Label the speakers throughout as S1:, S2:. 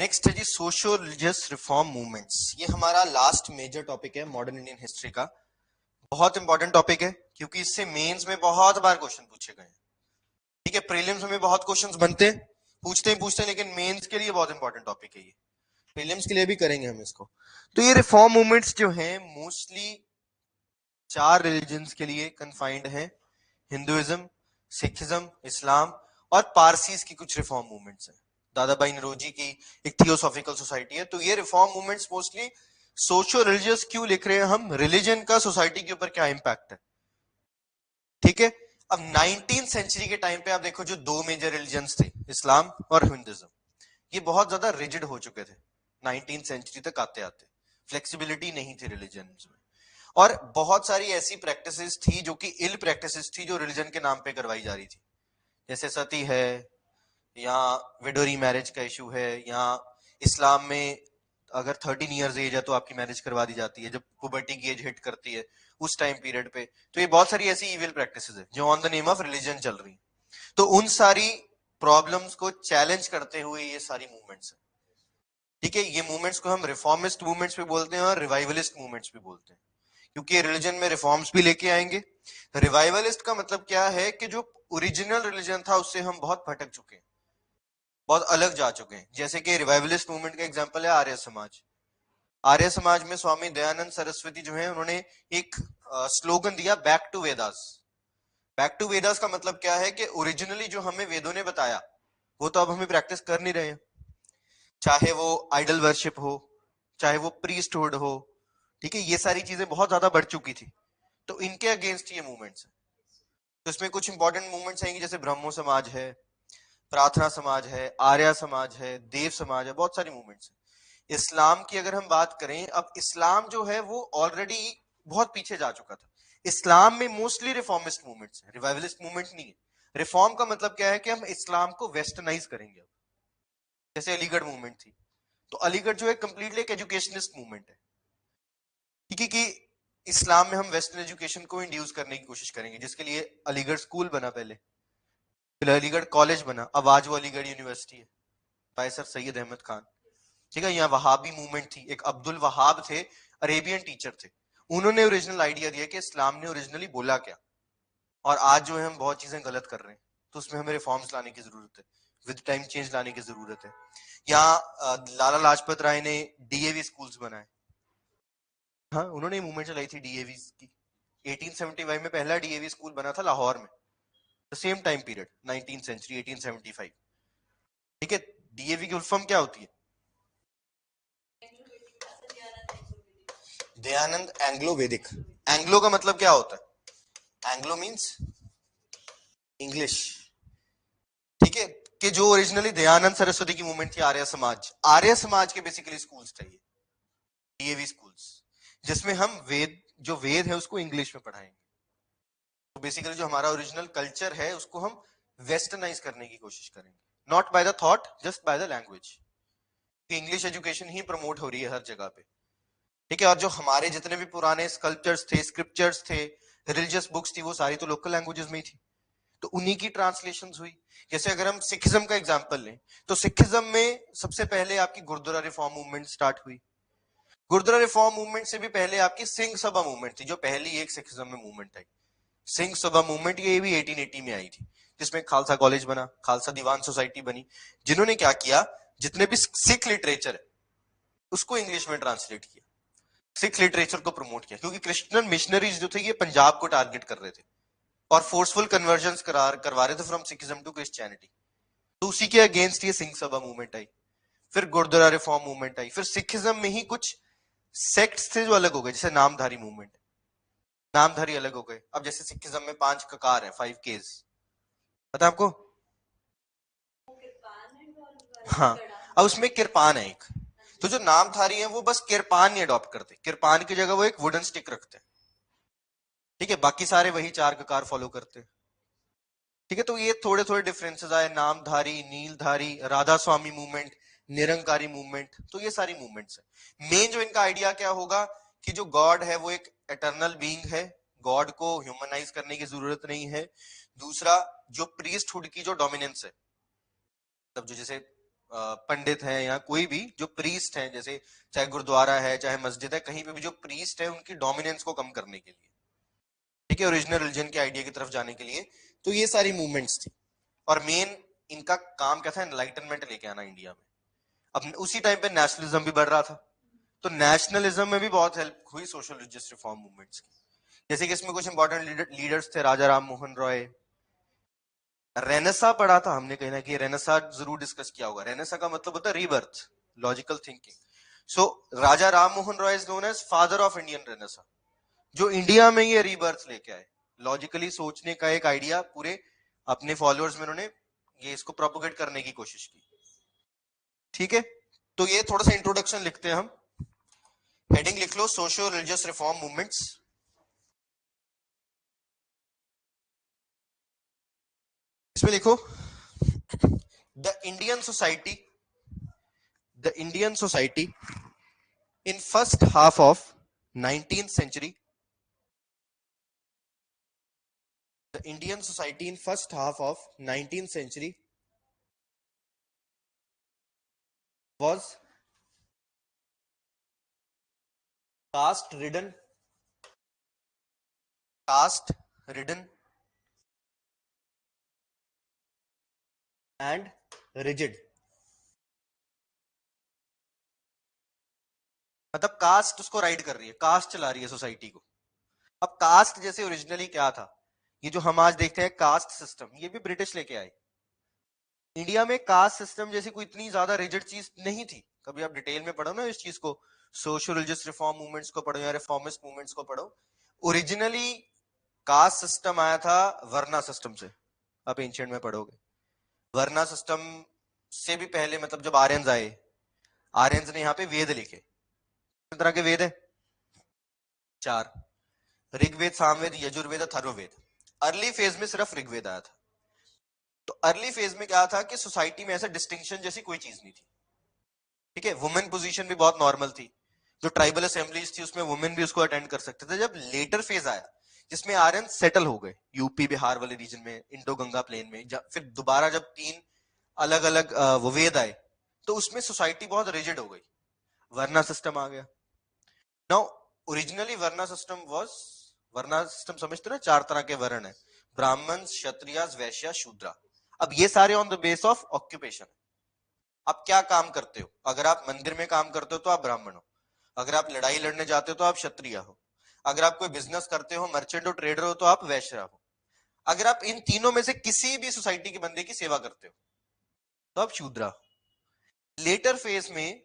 S1: Next है जी socio religious reform movements. ये हमारा लास्ट मेजर टॉपिक है मॉडर्न इंडियन हिस्ट्री का। बहुत इंपॉर्टेंट टॉपिक है क्योंकि इससे मेंस में बहुत बार क्वेश्चन पूछे गए हैं। ठीक है, प्रीलिम्स में बहुत क्वेश्चंस बनते हैं, पूछते हैं, लेकिन मेंस के लिए बहुत इंपॉर्टेंट टॉपिक है ये। प्रीलिम्स के लिए भी करेंगे हम इसको। तो ये रिफॉर्म मूवमेंट्स जो हैं मोस्टली 4 रिलीजन्स के लिए कन्फाइंड है। हिंदुइज्म, सिखिज्म, इस्लाम और पारसीज की कुछ रिफॉर्म मूवमेंट्स हैं। दादा भाई नौरोजी की एक थियोसॉफिकल सोसाइटी है। तो ये reform movements mostly socio religious क्यों लिख रहे हैं हम, रिलीजन का सोसाइटी के ऊपर क्या इंपैक्ट है। ठीक है, अब 19th सेंचुरी के टाइम पे आप देखो जो 2 मेजर रिलीजन्स थे, इस्लाम और हिंदुइज्म, ये बहुत ज्यादा रिजिड हो चुके थे 19th सेंचुरी तक आते आते। फ्लेक्सिबिलिटी नहीं थी रिलीजन में, और बहुत सारी ऐसी प्रैक्टिसेस थी जो कि इल प्रैक्टिसेस थी जो रिलीजन के नाम पे करवाई जा रही थी। जैसे सती है, या विडोरी मैरिज का इशू है, या इस्लाम में अगर 13 इयर्स एज है तो आपकी मैरिज करवा दी जाती है जब पुबर्टी की एज हिट करती है उस टाइम पीरियड पे। तो ये बहुत सारी ऐसी इविल प्रैक्टिसेस है जो on the name of religion चल रही है। तो उन सारी प्रॉब्लम्स को चैलेंज करते हुए ये सारी मूवमेंट्स है। ठीक है, ये मूवमेंट्स को हम रिफॉर्मिस्ट मूवमेंट्स भी बोलते हैं और रिवाइवलिस्ट मूवमेंट्स भी बोलते हैं, क्योंकि रिलीजन में रिफॉर्म्स भी लेके आएंगे। रिवाइवलिस्ट का मतलब क्या है कि जो ओरिजिनल रिलीजन था उससे हम बहुत भटक चुके हैं, बहुत अलग जा चुके हैं। जैसे कि रिवाइवलिस्ट मूवमेंट का एग्जांपल है आर्य समाज। आर्य समाज में स्वामी दयानंद सरस्वती जो है उन्होंने एक स्लोगन दिया, back to Vedas. Back to Vedas का मतलब क्या है कि ओरिजिनली जो हमें वेदों ने बताया वो तो अब हमें प्रैक्टिस कर नहीं रहे हैं। चाहे वो आइडल वर्शिप हो, चाहे वो प्रीस्टहुड हो, ठीक है, ये सारी चीजें बहुत ज्यादा बढ़ चुकी थी। तो इनके अगेंस्ट ये मूवमेंट्स है। तो इसमें कुछ इंपॉर्टेंट मूवमेंट्स आएंगे, जैसे ब्रह्मो समाज है, प्रार्थना समाज है, आर्या समाज है, देव समाज है, बहुत सारी मूवमेंट्स है। इस्लाम की अगर हम बात करें, अब इस्लाम जो है वो ऑलरेडी बहुत पीछे जा चुका था। इस्लाम में मोस्टली रिफॉर्मिस्ट मूवमेंट्स है, रिवाइवलिस्ट मूवमेंट नहीं है। रिफॉर्म का मतलब क्या है कि हम इस्लाम को वेस्टर्नाइज करेंगे। अब जैसे अलीगढ़ मूवमेंट थी, तो अलीगढ़ जो है कंप्लीटली एक एजुकेशनिस्ट मूवमेंट है। ठीक है, कि इस्लाम में हम वेस्टर्न एजुकेशन को इंड्यूस करने की कोशिश करेंगे, जिसके लिए अलीगढ़ स्कूल बना, पहले फिर अलीगढ़ कॉलेज बना, अब आज वो अलीगढ़ यूनिवर्सिटी है बाय सर सैयद अहमद खान। ठीक है, यहाँ वहाबी मूवमेंट थी, एक अब्दुल वहाब थे, अरेबियन टीचर थे। उन्होंने ओरिजिनल आइडिया दिया कि इस्लाम ने ओरिजिनली बोला क्या, और आज जो है हम बहुत चीजें गलत कर रहे हैं, तो उसमें हमें रिफॉर्म्स लाने की जरूरत है, विद टाइम चेंज लाने की जरूरत है। यहाँ लाला लाजपत राय ने डीएवी स्कूल्स बनाए। हाँ, उन्होंने मूवमेंट चलाई थी डीएवी की। 1875 में पहला डीएवी स्कूल बना था लाहौर में, the same time period 19th century 1875। ठीक है, डीएवी की फुल फॉर्म क्या होती है? दयानंद एंग्लो वैदिक। एंग्लो का मतलब क्या होता है? Anglo means English. ठीक है, कि जो ओरिजिनली दयानंद सरस्वती की मूवमेंट थी, आर्य समाज के बेसिकली स्कूल्स थे ये डीएवी स्कूल्स, जिसमें हम जो वेद है उसको इंग्लिश में पढ़ाएंगे। तो बेसिकली जो हमारा ओरिजिनल कल्चर है उसको हम वेस्टर्नाइज करने की कोशिश करेंगे, not by the thought, just by the language. English education he promote हो रही है हर जगह पे। ठीक है, और जो हमारे जितने भी पुराने स्कल्पचर्स थे, स्क्रिप्चर्स थे, रिलीजियस बुक्स थी, वो सारी तो लोकल लैंग्वेजेस में ही थी, तो उन्हीं की ट्रांसलेशन हुई। जैसे अगर हम सिखिज्म का एग्जांपल लें, तो सिखिज्म में सबसे पहले आपकी गुरुद्वारा रिफॉर्म मूवमेंट स्टार्ट हुई। गुरुद्वारा रिफॉर्म मूवमेंट से भी पहले आपकी सिंह सभा मूवमेंट थी, जो पहली एक सिखिज्म में मूवमेंट आई। सिंह सभा मूवमेंट ये भी 1880 में आई थी, जिसमें खालसा कॉलेज बना, खालसा दीवान सोसाइटी बनी, जिन्होंने क्या किया, जितने भी सिख लिटरेचर है उसको इंग्लिश में ट्रांसलेट किया, सिख लिटरेचर को प्रमोट किया, क्योंकि क्रिश्चियन मिशनरीज जो थे ये पंजाब को टारगेट कर रहे थे और फोर्सफुल कन्वर्जन करवा रहे थे फ्रॉम सिखिज्म टू क्रिश्चियनिटी। तो उसी के अगेंस्ट ये सिंह सभा मूवमेंट आई। फिर गुरुद्वारा रिफॉर्म मूवमेंट आई। फिर सिखिज्म में ही कुछ सेक्ट्स थे जो अलग हो गए, जैसे नामधारी मूवमेंट, नामधारी अलग हो गए। अब जैसे सिखिज्म में 5 ककार है, 5 केस, पता है आपको? हाँ, अब उसमें किरपान है एक। तो जो नामधारी है वो बस किरपान नहीं अडॉप्ट करते, किरपान की जगह वो एक वुडन स्टिक रखते हैं। ठीक है, बाकी सारे वही 4 ककार फॉलो करते हैं। ठीक है, तो ये थोड़े थोड़े डिफरेंसेस आए, नामधारी, नीलधारी, राधा स्वामी मूवमेंट, निरंकारी मूवमेंट। तो ये सारी मूवमेंट्स है। मेन जो इनका आइडिया क्या होगा कि जो गॉड है वो एक एटर्नल बीइंग है, गॉड को ह्यूमनाइज करने की जरूरत नहीं है। दूसरा, जो प्रीस्टहुड की जो डोमिनेंस है, तब जो जैसे पंडित हैं या कोई भी जो प्रीस्ट हैं, जैसे चाहे गुरुद्वारा है चाहे मस्जिद है, कहीं पे भी जो प्रीस्ट है उनकी डोमिनेंस को कम करने के लिए, ठीक है, ओरिजिनल रिलीजन के आइडिया की तरफ जाने के लिए, तो ये सारी मूवमेंट्स थी। और मेन इनका काम क्या था, एनलाइटनमेंट लेके आना इंडिया में। अब उसी टाइम पे नेशनलिज्म भी बढ़ रहा था, तो नेशनलिज्म में भी बहुत हेल्प हुई सोशल रिलीजियस रिफॉर्म मूवमेंट्स की। जैसे कि इसमें कुछ इंपॉर्टेंट लीडर्स थे, राजा राम मोहन रॉय। रेनेसा पढ़ा था हमने कहीं ना कहीं, रेनेसा जरूर डिस्कस किया होगा। रेनेसा का मतलब होता है rebirth, logical thinking. So Raja Ram Mohan Roy is known as father of Indian renaissance, जो इंडिया में ये रीबर्थ लेके आए, लॉजिकली सोचने का एक आइडिया पूरे अपने फॉलोअर्स में उन्होंने ये इसको प्रोपोगेट करने की कोशिश की। ठीक है, तो ये थोड़ा सा इंट्रोडक्शन लिखते हैं हम। हेडिंग लिख लो, सोशो रिलीजियस रिफॉर्म मूवमेंट्स। इसमें लिखो, the Indian society, the Indian society in first half of 19th century, the Indian society in first half of 19th century was caste ridden, caste ridden and rigid। मतलब cast उसको ride कर रही है, cast चला रही है society को। अब कास्ट जैसे ओरिजिनली क्या था, ये जो हम आज देखते हैं कास्ट सिस्टम, ये भी ब्रिटिश लेके आए। इंडिया में कास्ट सिस्टम जैसी कोई इतनी ज्यादा रिजिड चीज नहीं थी। कभी आप डिटेल में पढ़ो ना इस चीज को, सोशल रिलीजियस रिफॉर्म मूवमेंट्स को पढ़ो या रिफॉर्मिस्ट मूवमेंट्स को पढ़ो, ओरिजिनली कास्ट सिस्टम आया था वर्ना सिस्टम से। आप एंशिएंट में पढ़ोगे, वर्ना सिस्टम से भी पहले, मतलब जब आर्यंस आए, आर्यंस ने यहाँ पे वेद लिखे। कितने तरह के वेद है? 4, ऋग्वेद, सामवेद, यजुर्वेद, अथर्ववेद। अर्ली फेज में सिर्फ ऋग्वेद आया था। तो अर्ली फेज में क्या था कि सोसाइटी में ऐसा डिस्टिंक्शन जैसी कोई चीज नहीं थी। ठीक है, वुमेन पोजीशन भी बहुत नॉर्मल थी, जो ट्राइबल असेंबलीज थी उसमें वुमेन भी उसको अटेंड कर सकते थे। जब लेटर फेज आया जिसमें आर्यन सेटल हो गए यूपी बिहार वाले रीजन में, इंडो गंगा प्लेन में, फिर दोबारा जब 3 अलग अलग वेद आए, तो उसमें सोसाइटी बहुत रिजिड हो गई, वर्ना सिस्टम आ गया। Now originally varna system was, varna system समझते ना, 4 तरह के वर्ण है, ब्राह्मण, क्षत्रिय, वैश्य, शूद्र। अब ये सारे on the base of occupation. आप क्या काम करते हो? अगर आप मंदिर में काम करते हो तो आप ब्राह्मण हो, अगर आप लड़ाई लड़ने जाते हो तो आप क्षत्रिय हो, अगर आप कोई बिजनेस करते हो, मर्चेंट हो, ट्रेडर हो, तो आप वैश्य हो, अगर आप इन तीनों में से किसी भी सोसाइटी के बंदे की सेवा करते हो तो आप शूद्र हो। लेटर फेज में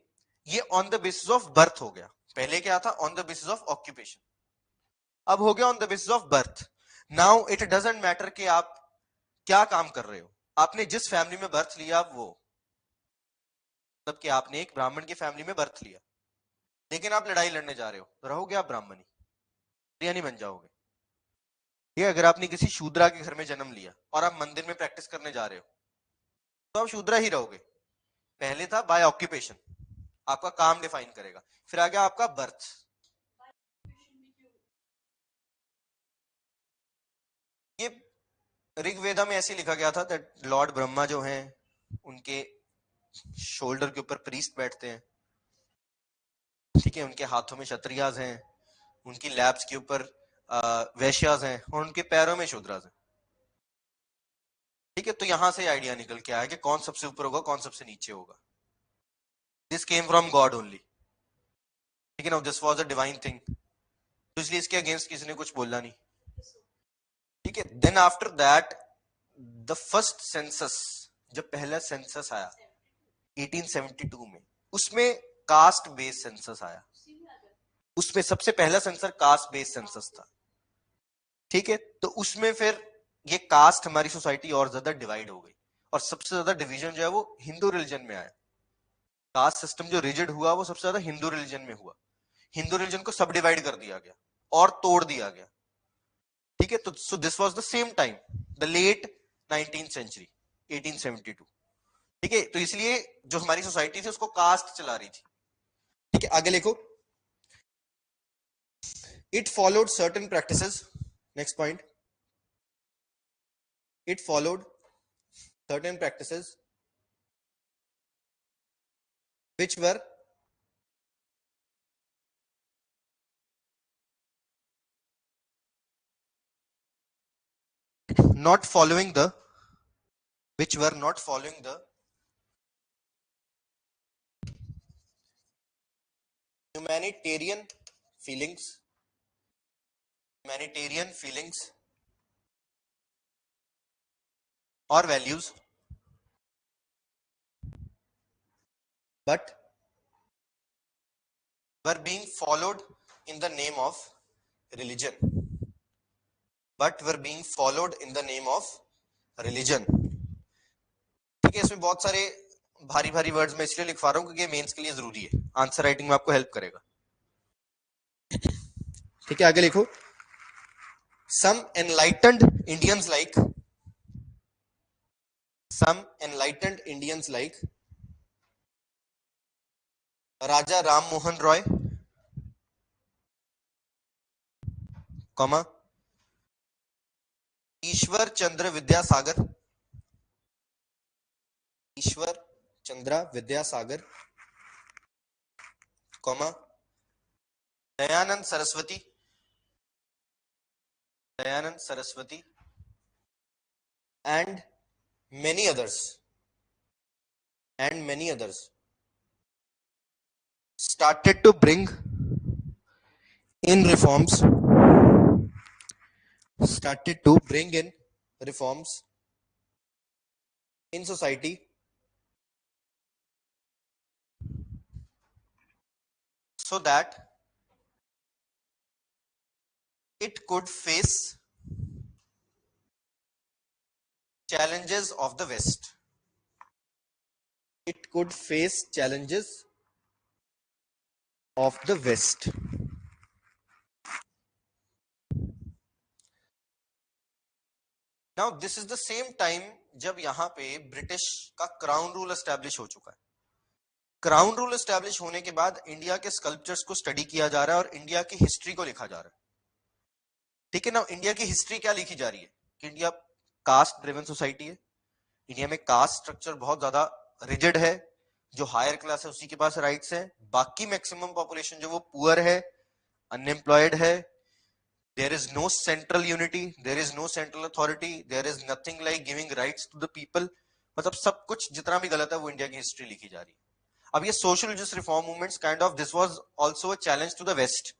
S1: ये on the basis of birth हो गया। पहले क्या था? On the basis of occupation. अब हो गया on the basis of birth. Now it doesn't matter कि आप क्या काम कर रहे हो, आपने जिस फैमिली में बर्थ लिया वो, मतलब कि आपने एक ब्राह्मण की फैमिली में बर्थ लिया, लेकिन आप लड़ाई लड़ने जा रहे हो, तो रहोगे आप ब्राह्मणी, या नहीं बन जाओगे? ठीक है, अगर आपने किसी शूद्रा के घर में जन्म लिया और आप मंदिर में प्रैक्टिस करने जा रहे हो, तो आप शूद्रा ही रहोगे। पहले था बाय ऑक्यूपेशन, आपका काम डिफाइन करेगा, फिर आ गया आपका बर्थ। ये ऋग्वेदा में ऐसे लिखा गया था दैट लॉर्ड ब्रह्मा जो हैं उनके शोल्डर के ऊपर प्रीस्ट बैठते हैं, ठीक है, उनके हाथों में क्षत्रियाज हैं, उनकी लैब्स के ऊपर वैश्याज हैं और उनके पैरों में शूद्राज हैं। ठीक है, तो यहां से आइडिया निकल के आया कि कौन सबसे ऊपर होगा कौन सबसे नीचे होगा। This came from God only. ठीक है ना, this was a divine thing, तो इसलिए इसके अगेंस्ट किसी ने कुछ बोला नहीं। ठीक है, then after that the first census, जब पहला सेंसस आया 1872 में, उसमें कास्ट बेस्ड सेंसस आया। उसमें सबसे पहला सेंसर कास्ट बेस्ड सेंसस था। ठीक है, तो उसमें फिर ये कास्ट हमारी सोसाइटी और ज्यादा डिवाइड हो गई, और सबसे ज्यादा डिवीजन जो है वो हिंदू रिलीजन में आया। कास्ट सिस्टम जो रिजिड हुआ वो सबसे ज्यादा हिंदू रिलीजन में हुआ। हिंदू रिलीजन को सब डिवाइड कर दिया गया और तोड़ दिया गया। ठीक है, तो so this was the same time, the late 19th century, 1872। ठीक है, तो इसलिए जो हमारी सोसाइटी थी उसको कास्ट चला रही थी। ठीक है, आगे लिखो, it followed certain practices. Next point, it followed certain practices which were not following the humanitarian feelings or values, but were being followed in the name of religion ठीक है, इसमें बहुत सारे भारी भारी वर्ड्स मैं इसलिए लिखवा रहा हूं क्योंकि मेंस के लिए जरूरी है, आंसर राइटिंग में आपको हेल्प करेगा। ठीक है, आगे लिखो। some enlightened indians like some enlightened indians like Raja Ram Mohan Roy, comma, Ishwar Chandra Vidyasagar, comma, Dayanand Saraswati and many others started to bring in reforms in society so that it could face challenges of the West. Now this is the same time जब यहाँ पे British का crown rule establish हो चुका है। Crown rule establish होने के बाद इंडिया के स्कल्पचर्स को स्टडी किया जा रहा है और इंडिया की हिस्ट्री को लिखा जा रहा है। ठीक है ना, इंडिया की हिस्ट्री क्या लिखी जा रही है कि इंडिया कास्ट ड्रिवन सोसाइटी है, इंडिया में कास्ट स्ट्रक्चर बहुत ज्यादा रिजिड है, जो हायर क्लास है उसी के पास राइट्स है, बाकी मैक्सिमम पॉपुलेशन जो वो पुअर है, अनएम्प्लॉयड है, there is no central unity, there is no central authority, there is nothing like giving rights to the people। मतलब सब कुछ जितना भी गलत है वो इंडिया की हिस्ट्री लिखी जा रही है। अब ये social religious reform movements kind of this was also a challenge to the west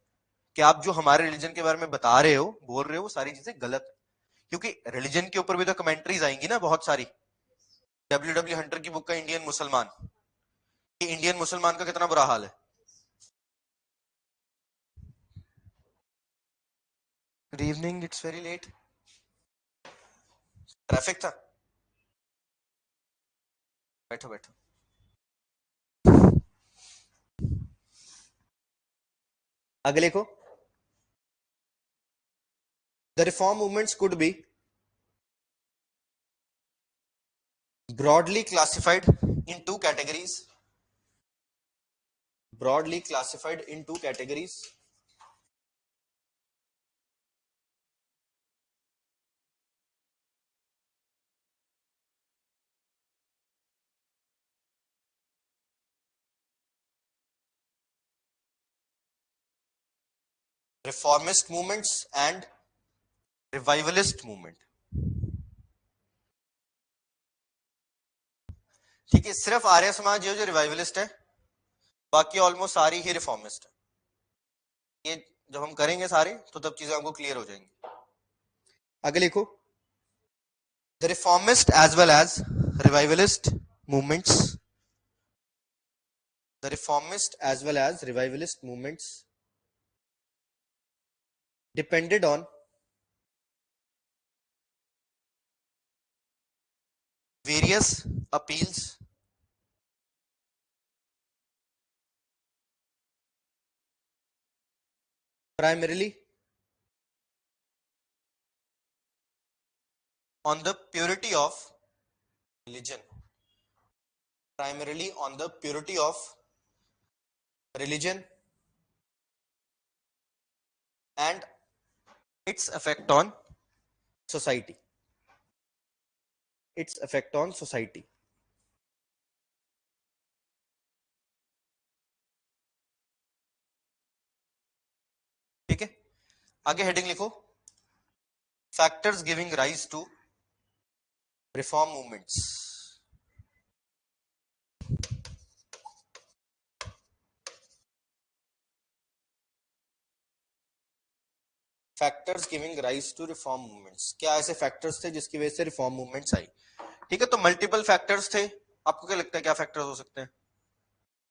S1: कि आप जो हमारे रिलीजन के बारे में बता रहे हो, बोल रहे हो, वो सारी चीजें गलत है, क्योंकि रिलीजन के ऊपर भी तो कमेंट्रीज आएंगी ना बहुत सारी। डब्ल्यू हंटर की बुक का इंडियन मुसलमान, कि इंडियन मुसलमान का कितना बुरा हाल है। Good evening, it's very late, traffic था, बैठो बैठो। आगे लिखो। The reform movements could be broadly classified in two categories. Reformist movements and revivalist movement। ठीक है, सिर्फ आर्य समाज जो रिवाइवलिस्ट है, बाकी ऑलमोस्ट सारी ही रिफॉर्मिस्ट है। ये जब हम करेंगे सारे तो तब चीजें आपको क्लियर हो जाएंगी। आगे लिखो। The reformist as well as revivalist movements depended on various appeals primarily on the purity of religion and its effect on society। आगे हेडिंग लिखो, factors giving rise to reform movements. Factors giving rise to reform movements, क्या ऐसे factors थे जिसकी वजह से reform movements आई? ठीक है, तो मल्टीपल फैक्टर्स थे। आपको क्या लगता है क्या फैक्टर्स हो सकते हैं?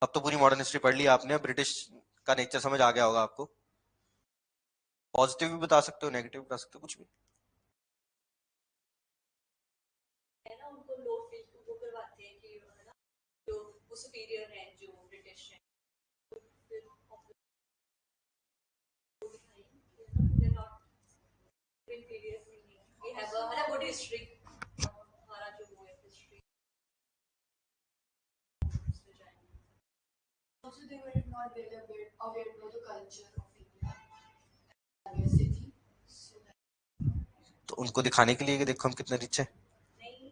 S1: अब तो पूरी मॉडर्न हिस्ट्री पढ़ ली आपने, ब्रिटिश का नेचर समझ आ गया होगा आपको। पॉजिटिव भी बता सकते हो, नेगेटिव बता सकते हो, कुछ भी।
S2: है ना, उनको लो फील वो करवाते हैं कि है ना, जो वो सुपीरियर हैं, जो ब्रिटिश हैं, फिर they're not inferior, we have a good history, हमारा जो वो है history.
S3: Also, they were not very aware of the culture of India and their city. So
S1: तो उनको दिखाने के लिए कि देखो हम कितने रिच हैं।
S2: नहीं,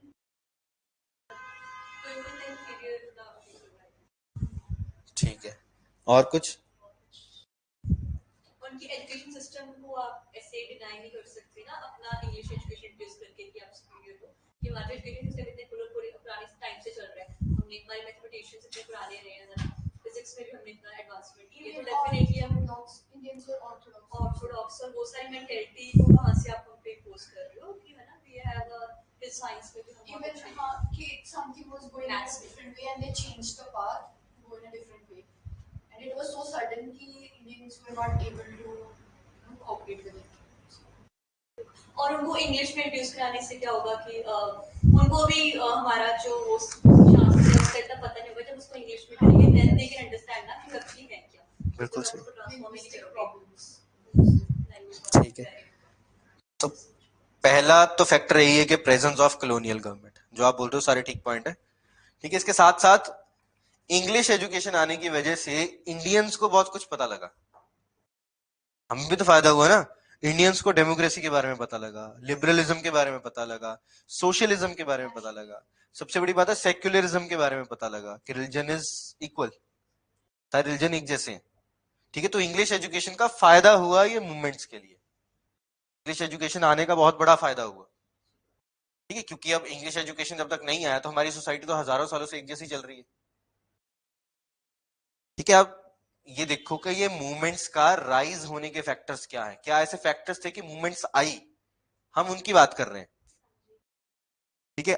S2: तो इनको inferior ना
S1: ठीक है, और कुछ?
S2: उनकी एजुकेशन सिस्टम को आप ऐसे डिनाई नहीं कर सकते ना, अपना इंग्लिश एजुकेशन बेस करके कि आप सुपीरियर हो। कि हमारा एजुकेशन सिस्टम इतने पुराने टाइम से चल रहा है, हमने हमारे मैथमेटिशियंस इतने पुराने रहे हैं ना, फिजिक्स में भी हमने इतना एडवांसमेंट किया, तो डेफिनेटली हम
S3: Indians were
S2: ऑर्थोडॉक्स और वो सारी मेंटालिटी को कहां से आप उन पे इम्पोज कर रहे हो कि है ना, वी हैव अ साइंस में भी हम
S3: even something was going in a different way and they changed the path to go in a different way, and it was so sudden that Indians were not able to cooperate with it.
S2: और उनको English में introduce कराने से क्या होगा कि उनको भी हमारा जो वो शास्त्र है उसका इतना पता नहीं होगा, जब उसको इंग्लिश में करेंगे देन दे कैन अंडरस्टैंड ना कि असली है क्या।
S1: बिल्कुल सही।
S3: Problems.
S1: ठीक है, तो पहला तो फैक्टर यही है कि प्रेजेंस ऑफ कॉलोनियल गवर्नमेंट, जो आप बोल रहे हो सारे ठीक पॉइंट है। ठीक है, इसके साथ साथ इंग्लिश एजुकेशन आने की वजह से इंडियंस को बहुत कुछ पता लगा। हमें भी तो फायदा हुआ ना, इंडियंस को डेमोक्रेसी के बारे में पता लगा, लिबरलिज्म के बारे में पता लगा, सोशलिज्म के बारे में पता लगा, सबसे बड़ी बात है सेक्युलरिज्म के बारे में पता लगा कि रिलीजन इज इक्वल, सारे रिलीजन एक जैसे हैं। ठीक है, तो इंग्लिश एजुकेशन का फायदा हुआ ये मूवमेंट्स के लिए, इंग्लिश एजुकेशन आने का बहुत बड़ा फायदा हुआ। ठीक है, क्योंकि अब इंग्लिश एजुकेशन जब तक नहीं आया तो हमारी सोसाइटी तो हजारों सालों से एक जैसी चल रही है। ठीक है, अब ये देखो कि ये मूवमेंट्स का राइज होने के फैक्टर्स क्या है, क्या ऐसे फैक्टर्स थे कि मूवमेंट्स आई, हम उनकी बात कर रहे हैं। ठीक है,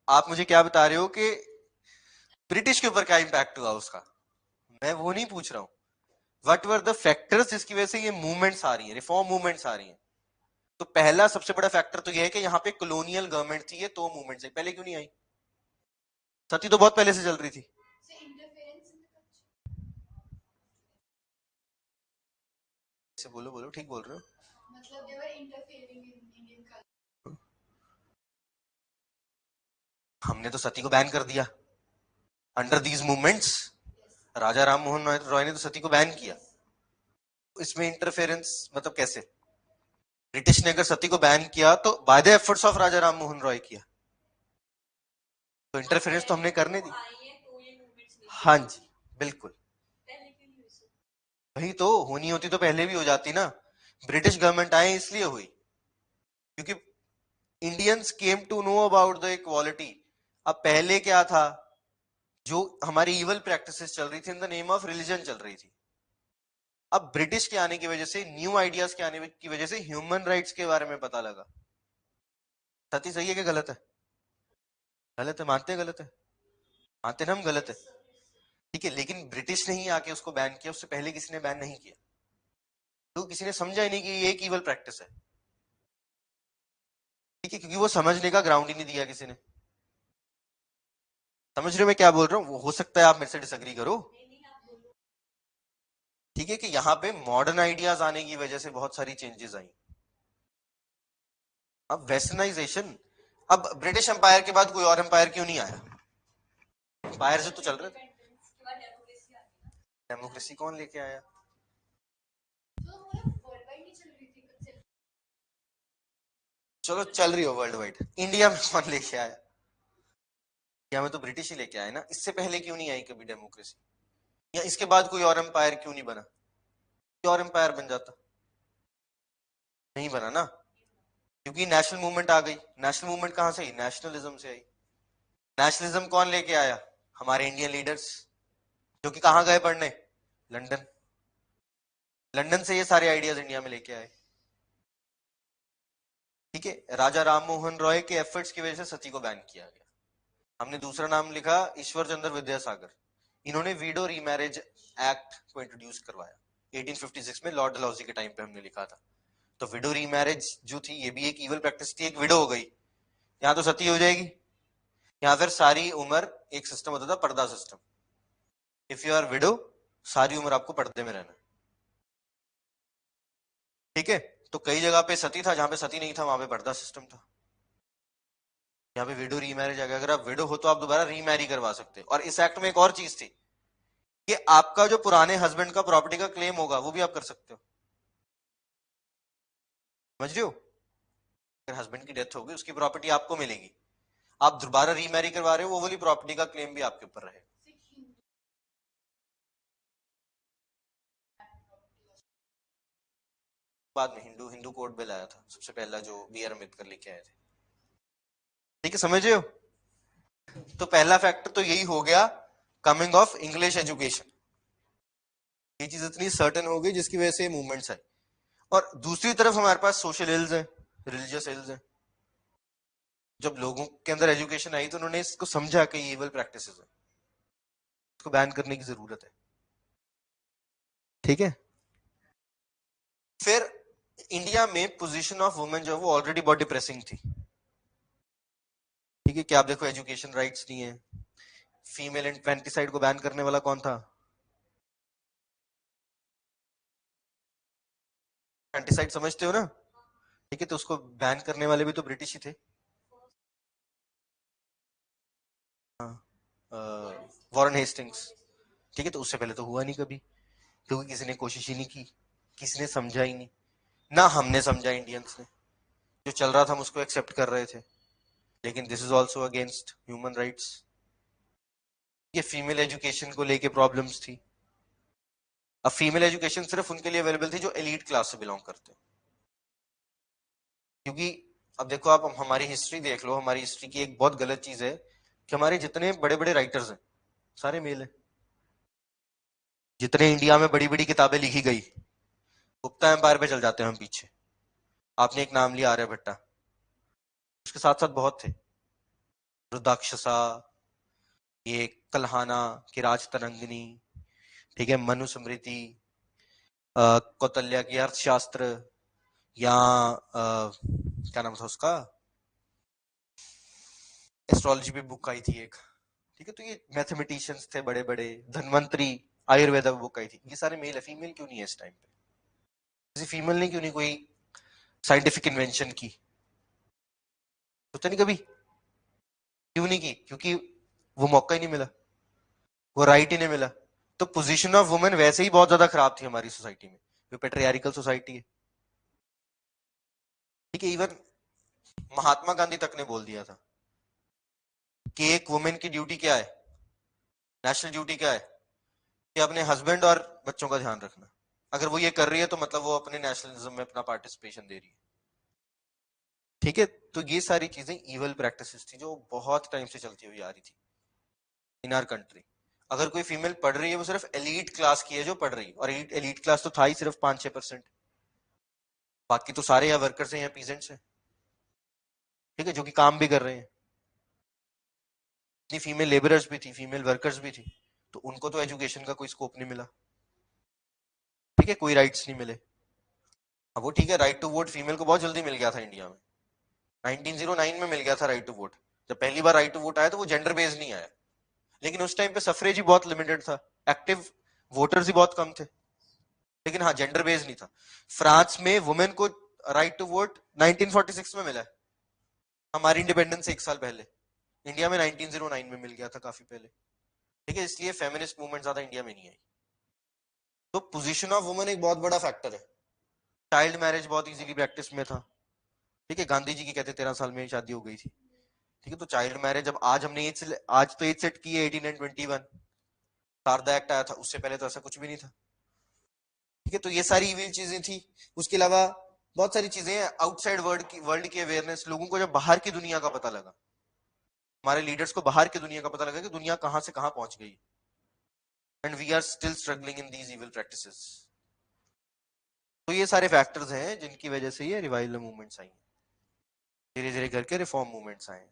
S1: आप मुझे क्या बता रहे हो कि ब्रिटिश के ऊपर क्या इंपैक्ट हुआ उसका, मैं वो नहीं पूछ रहा हूं। व्हाट वर द फैक्टर्स जिसकी वजह से ये मूवमेंट्स आ रही है, रिफॉर्म मूवमेंट्स आ रही हैं? तो पहला सबसे बड़ा फैक्टर तो ये है कि यहाँ पे कॉलोनियल गवर्नमेंट थी, ये तो मूवमेंट्स आई, पहले क्यों नहीं आई? सती तो बहुत पहले से चल रही थी। से बोलो बोलो, ठीक बोल रहे हो।
S3: मतलब they were interfering in Indian culture.
S1: हमने तो सती को बैन कर दिया अंडर दीज मूवमेंट्स, राजा राम मोहन रॉय ने तो सती को बैन किया। इसमें इंटरफेरेंस मतलब कैसे? ब्रिटिश ने अगर सती को बैन किया तो बाय द एफर्ट्स ऑफ राजा राम मोहन रॉय किया, तो इंटरफेरेंस तो हमने करने दी। हाँ जी, बिल्कुल, वही तो, होनी होती तो पहले भी हो जाती ना, ब्रिटिश गवर्नमेंट आए इसलिए हुई क्योंकि Indians came to know about the equality. अब पहले क्या था, जो हमारी इवल प्रैक्टिसेस चल रही थी in the name of religion चल रही थी। अब ब्रिटिश के आने की वजह से, न्यू आइडियाज के आने की वजह से ह्यूमन राइट्स के बारे में पता लगा। सती सही है कि गलत है? गलत है, मानते हैं गलत है, मानते ना हम गलत है। ठीक है, लेकिन ब्रिटिश ने ही आके उसको बैन किया, उससे पहले किसी ने बैन नहीं किया, तो किसी ने समझा ही नहीं कि ये एक इवल प्रैक्टिस है। ठीक है, क्योंकि वो समझने का ग्राउंड ही नहीं दिया किसी ने। समझ रहे हो मैं क्या बोल रहा हूँ? वो हो सकता है आप मेरे से डिसएग्री करो। ठीक है, कि यहाँ पे मॉडर्न आइडियाज आने की वजह से बहुत सारी चेंजेस आई। अब वेस्टर्नाइजेशन, अब ब्रिटिश एम्पायर के बाद कोई और एम्पायर क्यों नहीं आया? एम्पायर से तो चल रहे थे। डेमोक्रेसी कौन लेके आया? चलो चल रही हो वर्ल्ड वाइड, इंडिया में कौन लेके आया? इंडिया में तो ब्रिटिश ही लेके आए ना, इससे पहले क्यों नहीं आई कभी डेमोक्रेसी? या इसके बाद कोई और एम्पायर क्यों नहीं बना? कोई और एम्पायर बन जाता। नहीं बना ना, क्योंकि नेशनल मूवमेंट आ गई। नेशनल मूवमेंट कहां से आई? नेशनलिज्म से आई। नेशनलिज्म कौन लेके आया? हमारे इंडियन लीडर्स, जो कि कहां गए पढ़ने? लंदन। लंदन से ये सारे आइडियाज इंडिया में लेके आए। ठीक है, राजा राम मोहन रॉय के एफर्ट्स की वजह से सती को बैन किया गया। हमने दूसरा नाम लिखा ईश्वर चंद्र विद्यासागर। इन्होंने वीडो रीमैरिज एक्ट को इंट्रोड्यूस करवाया 1856 में, लॉर्ड डलहौजी के टाइम पे हमने लिखा था। तो विडो रीमैरिज जो थी ये भी एक इवल प्रैक्टिस थी। एक विडो हो गई, यहाँ तो सती हो जाएगी, या फिर सारी उम्र एक सिस्टम होता था, purdah system. If you are widow, सारी उम्र आपको पर्दे में रहना। ठीक है, तो कई जगह पे सती था, जहां पे सती नहीं था वहां पे पर्दा सिस्टम था। यहाँ पे विडो रीमैरिज आ गया। अगर आप विडो हो तो आप दोबारा रीमैरी करवा सकते हो। और इस एक्ट में एक और चीज थी कि आपका जो पुराने हस्बैंड का प्रॉपर्टी का क्लेम होगा वो भी आप कर सकते हो। समझ रहे हो? अगर हस्बैंड की डेथ होगी, उसकी प्रॉपर्टी आपको मिलेगी, आप दोबारा रीमैरी करवा रहे हो, वो वाली प्रॉपर्टी का क्लेम भी आपके ऊपर रहेगा। बाद में हिंदू हिंदू कोड बिल आया था, सबसे पहला जो बी आर अम्बेडकर लेके आए थे। ठीक है, समझ रहे हो? तो पहला फैक्टर तो यही हो गया, कमिंग ऑफ इंग्लिश एजुकेशन। ये चीज इतनी सर्टेन हो गई जिसकी वजह से मूवमेंट्स है। और दूसरी तरफ हमारे पास सोशल इल्स है, रिलीजियस इल्स है। जब लोगों के अंदर एजुकेशन आई तो उन्होंने इसको समझा कि ये इवल प्रैक्टिसेस है, इसको बैन करने की जरूरत है। ठीक है, फिर इंडिया में पोजीशन ऑफ वुमेन जो है वो ऑलरेडी बहुत डिप्रेसिंग थी। ठीक है, क्या आप देखो, एजुकेशन राइट्स नहीं है। फीमेल इन्फेंटिसाइड को बैन करने वाला कौन था? इन्फेंटिसाइड समझते हो ना? ठीक है, तो उसको बैन करने वाले भी तो ब्रिटिश ही थे। Warren Hastings. ठीक है, तो उससे पहले तो हुआ नहीं कभी, क्योंकि किसी ने कोशिश ही नहीं की, किसी ने समझा ही नहीं ना। हमने समझा, इंडियंस ने, जो चल रहा था हम उसको एक्सेप्ट कर रहे थे। लेकिन this is also against human rights. ये फीमेल एजुकेशन को लेके प्रॉब्लम्स थी। अब फीमेल एजुकेशन सिर्फ उनके लिए अवेलेबल थी जो एलीट क्लास से बिलोंग करते हैं। क्योंकि अब देखो, आप हमारी हिस्ट्री देख लो। हमारी हिस्ट्री की एक बहुत गलत चीज है कि हमारे जितने बड़े बड़े राइटर्स हैं सारे मेल हैं। जितने इंडिया में बड़ी बड़ी किताबें लिखी गई, गुप्ता एम्पायर पे चल जाते हैं हम पीछे। आपने एक नाम लिया, आर्यभट्टा, उसके साथ साथ बहुत थे, रुद्राक्षसा, ये कल्हाना की राज तरंगिणी, ठीक है, मनुस्मृति, कौटिल्य की अर्थशास्त्र, या क्या नाम था उसका, एस्ट्रोलॉजी पे बुक आई थी एक। ठीक है, तो ये मैथमेटिशियंस थे बड़े बड़े, धन्वंतरी, आयुर्वेदा बुक आई थी। ये सारे मेल है, फीमेल क्यों नहीं है इस टाइम पे? किसी फीमेल ने क्यों नहीं कोई साइंटिफिक इन्वेंशन की? सोचा नहीं कभी? क्यों नहीं की? क्योंकि वो मौका ही नहीं मिला, वो राइट ही नहीं मिला। तो पोजीशन ऑफ वुमेन वैसे ही बहुत ज्यादा खराब थी हमारी सोसाइटी में, जो पेट्रियार्कल सोसाइटी है। ठीक है, इवन महात्मा गांधी तक ने बोल दिया था कि एक वुमेन की ड्यूटी क्या है, नेशनल ड्यूटी क्या है, कि अपने हस्बैंड और बच्चों का ध्यान रखना। अगर वो ये कर रही है तो मतलब वो अपने नेशनलिज्म में अपना पार्टिसिपेशन दे रही है। ठीक है, तो ये सारी चीजें इवल प्रैक्टिसेस थी जो बहुत टाइम से चलती हुई आ रही थी इन आवर कंट्री। अगर कोई फीमेल पढ़ रही है, वो सिर्फ एलीट क्लास की है जो पढ़ रही है, और एलीट क्लास तो था ही सिर्फ 5-6%। बाकी तो सारे या वर्कर्स हैं या पीजेंट्स हैं। ठीक है, जो कि काम भी कर रहे हैं। इतनी फीमेल लेबरर्स भी थी, फीमेल वर्कर्स भी थी, तो उनको तो एजुकेशन का कोई स्कोप नहीं मिला। ठीक है, कोई राइट्स नहीं मिले। अब वो ठीक है, राइट टू वोट फीमेल को बहुत जल्दी मिल गया था इंडिया में, 1909 में मिल गया था राइट टू वोट। जब पहली बार राइट टू वोट आया तो वो जेंडर बेस्ड नहीं आया, लेकिन उस टाइम पे सफरेज ही बहुत लिमिटेड था, एक्टिव वोटर्स ही बहुत कम थे। लेकिन हाँ, जेंडर बेस्ड नहीं था। फ्रांस में वुमेन को राइट टू वोट 1946 में मिला है, हमारी इंडिपेंडेंस से 1 साल पहले। इंडिया में 1909 में मिल गया था, काफी पहले। ठीक है, इसलिए फेमिनिस्ट मूवमेंट ज्यादा इंडिया में नहीं आई। तो पोजीशन ऑफ वुमेन एक बहुत बड़ा फैक्टर है। चाइल्ड मैरिज बहुत इजीली प्रैक्टिस में था। ठीक है, गांधी जी की कहते 13 साल में शादी हो गई थी। ठीक है, तो चाइल्ड मैरिज, अब आज हमने आज तो एज सेट की है 18 एंड 21, शारदा एक्ट आया था, उससे पहले तो ऐसा कुछ भी नहीं था। ठीक है, तो ये सारी इविल चीजें थी। उसके अलावा बहुत सारी चीजें हैं, आउटसाइड वर्ल्ड की अवेयरनेस, लोगों को जब बाहर की दुनिया का पता लगा, हमारे लीडर्स को बाहर की दुनिया का पता लगा कि दुनिया कहां से कहां पहुंच गई, and we are still struggling in these evil practices. तो ये सारे फैक्टर्स हैं जिनकी वजह से ये रिवाइवल मूवमेंट्स आई, धीरे धीरे करके रिफॉर्म मूवमेंट्स आए।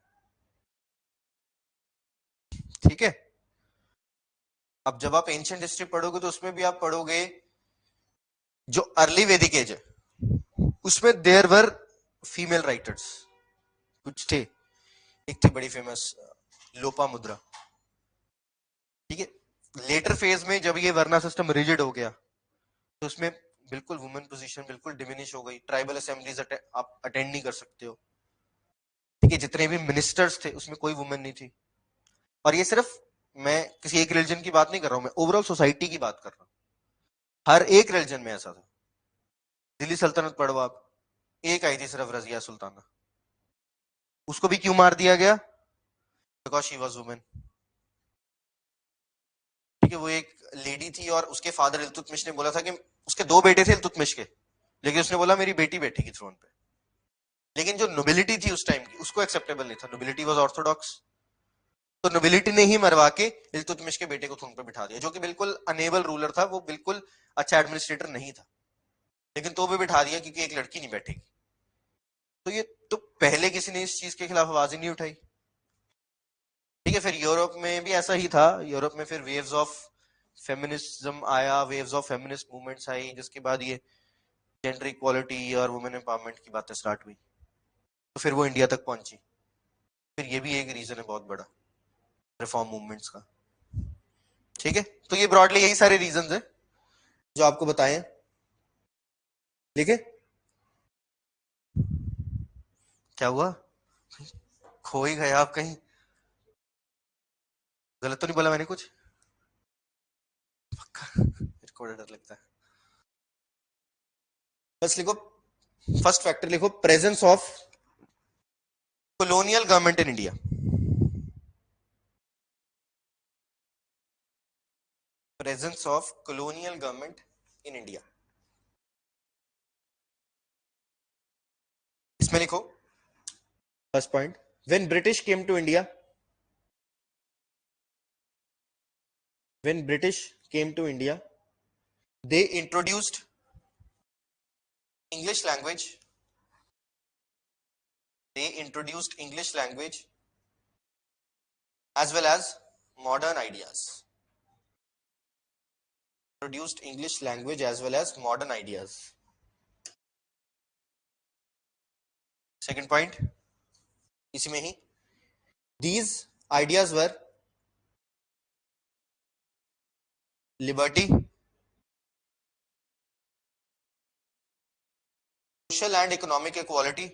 S1: ठीक है, अब जब आप एंशिएंट हिस्ट्री पढ़ोगे तो उसमें भी आप पढ़ोगे जो अर्ली वैदिक एज है उसमें देयर वर फीमेल राइटर्स, कुछ थे, एक थे बड़ी फेमस लोपा मुद्रा। ठीक है, लेटर फेज में जब ये वर्ना सिस्टम रिजिड हो गया तो उसमें बिल्कुल वुमेन पोजीशन बिल्कुल डिमिनिश हो गई, ट्राइबल असेंबलीज आप अटेंड नहीं कर सकते हो। ठीक है, जितने भी मिनिस्टर्स थे उसमें कोई वुमेन नहीं थी। और ये सिर्फ मैं किसी एक रिलीजन की बात नहीं कर रहा हूं, मैं ओवरऑल सोसाइटी की बात कर रहा हूं, हर एक रिलीजन में ऐसा था। दिल्ली सल्तनत पढ़ो आप, एक आई थी सिर्फ रजिया सुल्ताना, उसको भी क्यों मार दिया गया? Because she was women. ठीक है, वो एक लेडी थी और उसके फादर इल्तुतमिश ने बोला था कि उसके दो बेटे थे इल्तुतमिश के, लेकिन उसने बोला मेरी बेटी बैठेगी थ्रोन पे। लेकिन जो नोबिलिटी थी उस टाइम की उसको एक्सेप्टेबल नहीं था, नोबिलिटी वाज ऑर्थोडॉक्स। तो नोबिलिटी ने ही मरवा के इल्तुतमिश के बेटे को थ्रोन पे बिठा दिया, जो कि बिल्कुल अनेबल रूलर था, वो बिल्कुल अच्छा एडमिनिस्ट्रेटर नहीं था, लेकिन तो भी बिठा दिया क्योंकि एक लड़की नहीं बैठेगी। तो ये तो पहले किसी ने इस चीज के खिलाफ आवाज ही नहीं उठाई। ठीक है, फिर यूरोप में भी ऐसा ही था, यूरोप में फिर वेव्स ऑफ फेमिनिज्म आया, वेव्स ऑफ फेमिनिस्ट मूवमेंट्स आई, जिसके बाद ये जेंडर इक्वालिटी और वुमेन एम्पावरमेंट की बातें स्टार्ट हुई, तो फिर वो इंडिया तक पहुंची। फिर ये भी एक रीजन है बहुत बड़ा रिफॉर्म मूवमेंट्स का। ठीक है, तो ये ब्रॉडली यही सारे रीजंस हैं जो आपको बताए। ठीक है, क्या हुआ, खो ही गए आप कहीं? गलत तो नहीं बोला मैंने कुछ? पक्का मेरे को डर लगता है। बस लिखो, फर्स्ट फैक्टर लिखो, presence of colonial government in India. Presence of colonial government in India. इसमें लिखो first point, when British came to India, when British came to India, they introduced English language. They introduced English language as well as modern ideas. Introduced English language as well as modern ideas. Second point, इसी में ही, these ideas were liberty, social and economic equality,